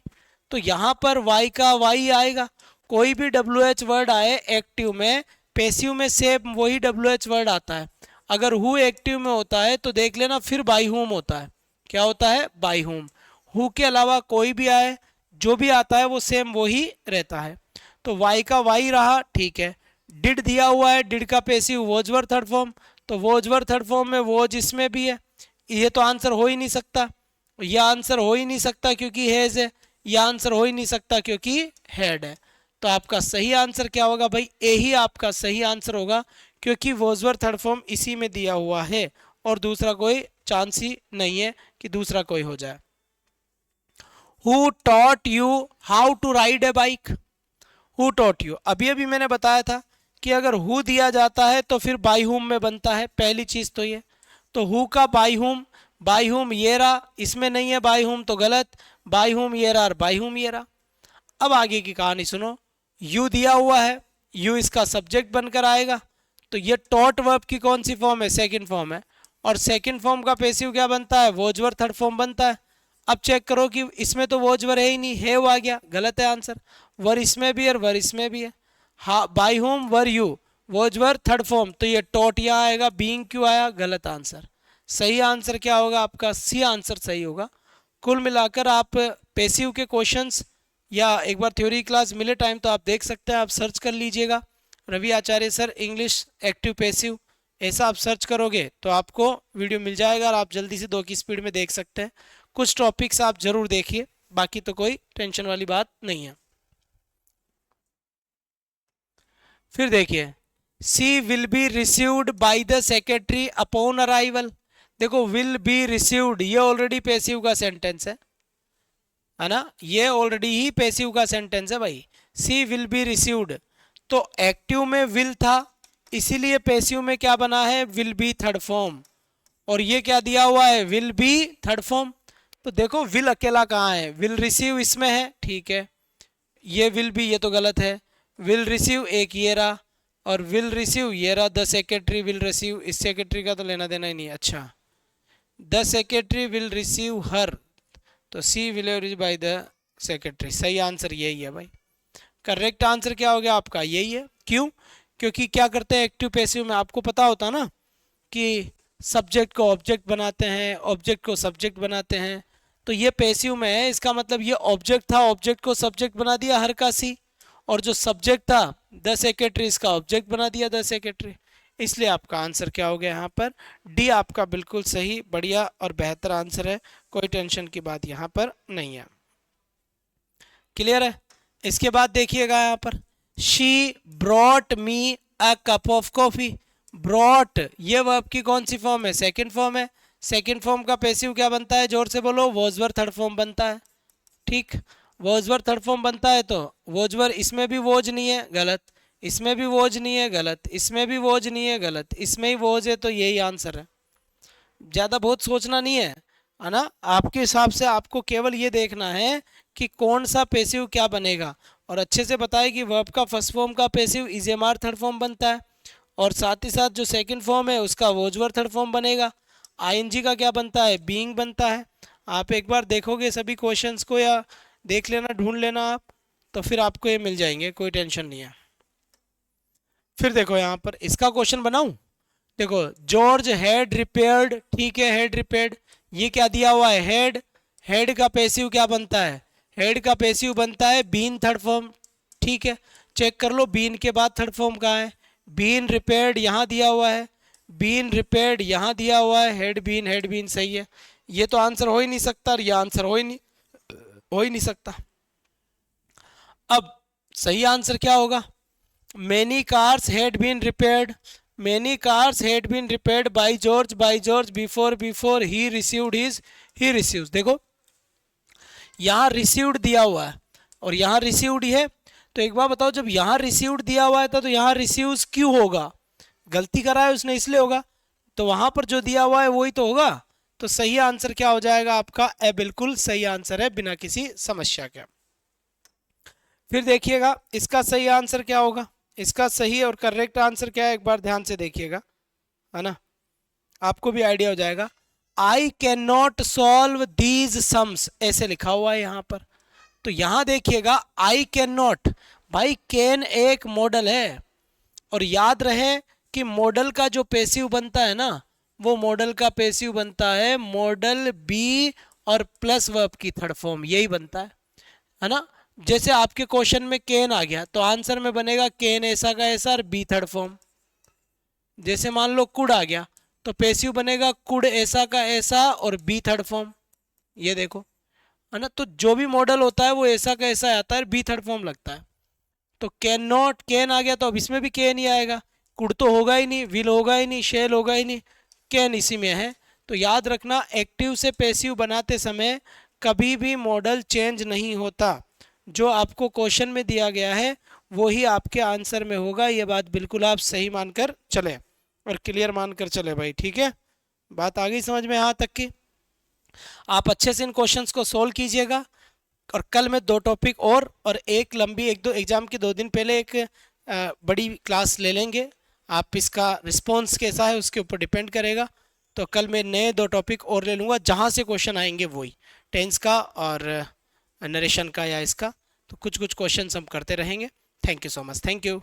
तो यहाँ पर वाई का वाई आएगा। कोई भी डब्ल्यू एच वर्ड आए एक्टिव में, पैसिव में सेम वही डब्ल्यू एच वर्ड आता है। अगर हु एक्टिव में होता है तो देख लेना फिर बाई हुम होता है, क्या होता है, बाई हुम। हु के अलावा कोई भी आए, जो भी आता है वो सेम वही रहता है। तो वाई का वाई रहा, ठीक है। डिड दिया हुआ है, डिड का passive was were third form, तो वॉज वर थर्ड फॉर्म में वॉज इसमें भी है। ये तो आंसर हो ही नहीं सकता, यह आंसर हो ही नहीं सकता क्योंकि हैज है, यह आंसर हो ही नहीं सकता क्योंकि हेड है। तो आपका सही आंसर क्या होगा भाई, ए ही आपका सही आंसर होगा, क्योंकि वॉजवर थर्ड फॉर्म इसी में दिया हुआ है और दूसरा कोई चांस ही नहीं है कि दूसरा कोई हो जाए। Who taught you how to ride a bike, who taught you, अभी अभी मैंने बताया था कि अगर हु दिया जाता है तो फिर बाई हुम में बनता है, पहली चीज तो ये। तो हु का बाई हुम ये रहा, इसमें नहीं है बाई हुम तो गलत, बाई हुम ये रहा और बाई हुम ये रहा। अब आगे की कहानी सुनो, यू दिया हुआ है, यू इसका सब्जेक्ट बनकर आएगा। तो ये टॉट वर्ब की कौन सी फॉर्म है, सेकंड फॉर्म है। और सेकंड फॉर्म का पैसिव क्या बनता है, वॉजवर थर्ड फॉर्म बनता है। अब चेक करो कि इसमें तो वॉजवर है ही नहीं, है वो आ गया, गलत है आंसर। वर इसमें भी है और वर इसमें भी है। हाँ, by whom were you, was were third form, तो ये टॉट यहाँ आएगा, बीइंग क्यों आया, गलत आंसर। सही आंसर क्या होगा आपका, सी आंसर सही होगा। कुल मिलाकर आप पैसिव के क्वेश्चंस या एक बार थ्योरी क्लास मिले टाइम तो आप देख सकते हैं, आप सर्च कर लीजिएगा रवि आचार्य सर इंग्लिश एक्टिव पैसिव, ऐसा आप सर्च करोगे तो आपको वीडियो मिल जाएगा और आप जल्दी से 2 की स्पीड में देख सकते हैं। कुछ टॉपिक्स आप जरूर देखिए, बाकी तो कोई टेंशन वाली बात नहीं है। फिर देखिए, she will be received by the secretary upon arrival, देखो विल बी रिसीव्ड ये ऑलरेडी पैसिव का सेंटेंस है ना, ये ऑलरेडी ही पैसिव का सेंटेंस है भाई। सी विल बी रिसीव्ड तो एक्टिव में विल था, इसीलिए पैसिव में क्या बना है, विल बी थर्ड फॉर्म। और ये क्या दिया हुआ है, विल बी थर्ड फॉर्म। तो देखो विल अकेला कहाँ है, विल रिसीव इसमें है, ठीक है। ये विल बी ये तो गलत है, विल रिसीव एक ये रहा, और विल रिसीव ये रहा, द सेक्रेटरी विल रिसीव, इस सेक्रेटरी का तो लेना देना ही नहीं। अच्छा, the secretary will receive her, तो she will receive by the secretary. सही आंसर यही है भाई। करेक्ट आंसर क्या हो गया आपका, यही है। क्यों, क्योंकि क्या करते हैं एक्टिव पैसिव में, आपको पता होता ना कि सब्जेक्ट को ऑब्जेक्ट बनाते हैं, ऑब्जेक्ट को सब्जेक्ट बनाते हैं। तो ये पैसिव में है, इसका मतलब ये ऑब्जेक्ट था, ऑब्जेक्ट को सब्जेक्ट बना दिया हर का सी, और जो सब्जेक्ट था द सेक्रेटरी, इसका ऑब्जेक्ट बना दिया द सेक्रेटरी। इसलिए आपका आंसर क्या हो गया यहाँ पर, डी आपका बिल्कुल सही, बढ़िया और बेहतर आंसर है। कोई टेंशन की बात यहाँ पर नहीं है। क्लियर है। इसके बाद देखिएगा यहाँ पर, she brought me a cup of coffee. Brought ये वर्ब की कौन सी फॉर्म है, सेकंड फॉर्म है। सेकंड फॉर्म का पैसिव क्या बनता है, जोर से बोलो, वॉज थर्ड फॉर्म बनता है। ठीक, वॉज थर्ड फॉर्म बनता है, तो वॉज इसमें भी वॉज नहीं है, गलत। इसमें भी वॉज नहीं है, गलत। इसमें भी वॉज नहीं है, गलत। इसमें ही वॉज है, तो यही आंसर है। ज़्यादा बहुत सोचना नहीं है ना, आपके हिसाब से आपको केवल ये देखना है कि कौन सा पैसिव क्या बनेगा। और अच्छे से बताए कि वर्ब का फर्स्ट फॉर्म का passive is am are third form बनता है, और साथ ही साथ जो सेकंड फॉर्म है उसका वॉज थर्ड फॉर्म बनेगा। आईएनजी का क्या बनता है, बीइंग बनता है। आप एक बार देखोगे सभी क्वेश्चंस को, या देख लेना, ढूंढ लेना आप, तो फिर आपको ये मिल जाएंगे, कोई टेंशन नहीं है। फिर देखो यहाँ पर इसका क्वेश्चन बनाऊं, देखो जॉर्ज हैड रिपेयर्ड, ठीक है, हैड रिपेयर्ड, ये क्या दिया हुआ है, हैड। हैड का पैसिव क्या बनता है, हेड का पैसिव बनता है बीन थर्ड फॉर्म, ठीक है। चेक कर लो बीन के बाद थर्ड फॉर्म कहाँ है, बीन रिपेयर्ड यहाँ दिया हुआ है, बीन रिपेयर्ड यहाँ दिया हुआ है, हेड बीन सही है। ये तो आंसर हो ही नहीं सकता, और ये आंसर हो ही नहीं सकता। अब सही आंसर क्या होगा, many cars had been repaired, many cars had been repaired by George before he received his, he receives. देखो यहाँ रिसीव्ड दिया हुआ है और यहाँ रिसीव्ड ही है, तो एक बार बताओ, जब यहाँ रिसीव्ड दिया हुआ है तो यहाँ रिसीव्स क्यों होगा, गलती करा है उसने इसलिए होगा, तो वहां पर जो दिया हुआ है वही तो होगा। तो सही आंसर क्या हो जाएगा आपका, ए बिल्कुल सही आंसर है, बिना किसी समस्या के। फिर देखिएगा इसका सही आंसर क्या होगा, इसका सही और करेक्ट आंसर क्या है, एक बार ध्यान से देखिएगा, है ना, आपको भी आइडिया हो जाएगा। I can not solve these sums, ऐसे लिखा हुआ है यहाँ पर। तो यहाँ देखिएगा आई कैन नॉट, भाई कैन एक मॉडल है, और याद रहे कि मॉडल का जो पैसिव बनता है ना, वो मॉडल का पैसिव बनता है मॉडल बी और प्लस वर्ब की थर्ड फॉर्म, यही बनता है ना। जैसे आपके क्वेश्चन में कैन आ गया तो आंसर में बनेगा कैन ऐसा का ऐसा और बी थर्ड फॉर्म। जैसे मान लो कुड आ गया तो पैसिव बनेगा कुड ऐसा का ऐसा और बी थर्ड फॉर्म, ये देखो, है ना। तो जो भी मॉडल होता है वो ऐसा का ऐसा आता है, बी थर्ड फॉर्म लगता है। तो कैन नॉट, कैन आ गया तो अब इसमें भी कैन ही आएगा, कुड तो होगा ही नहीं, विल होगा ही नहीं, शेल होगा ही नहीं, कैन इसी में है। तो याद रखना एक्टिव से पैसिव बनाते समय कभी भी मॉडल चेंज नहीं होता, जो आपको क्वेश्चन में दिया गया है वही आपके आंसर में होगा। ये बात बिल्कुल आप सही मानकर चले और क्लियर मानकर चले भाई, ठीक है। बात आ गई समझ में यहाँ तक की, आप अच्छे से इन क्वेश्चंस को सोल्व कीजिएगा। और कल मैं 2 टॉपिक और एक लंबी, एक दो एग्जाम के 2 दिन पहले एक बड़ी क्लास ले लेंगे। आप इसका रिस्पॉन्स कैसा है उसके ऊपर डिपेंड करेगा। तो कल मैं नए 2 टॉपिक और ले लूँगा, जहाँ से क्वेश्चन आएंगे वही, टेंस का और नरेशन का या इसका। तो कुछ क्वेश्चंस हम करते रहेंगे। Thank you so much, thank you.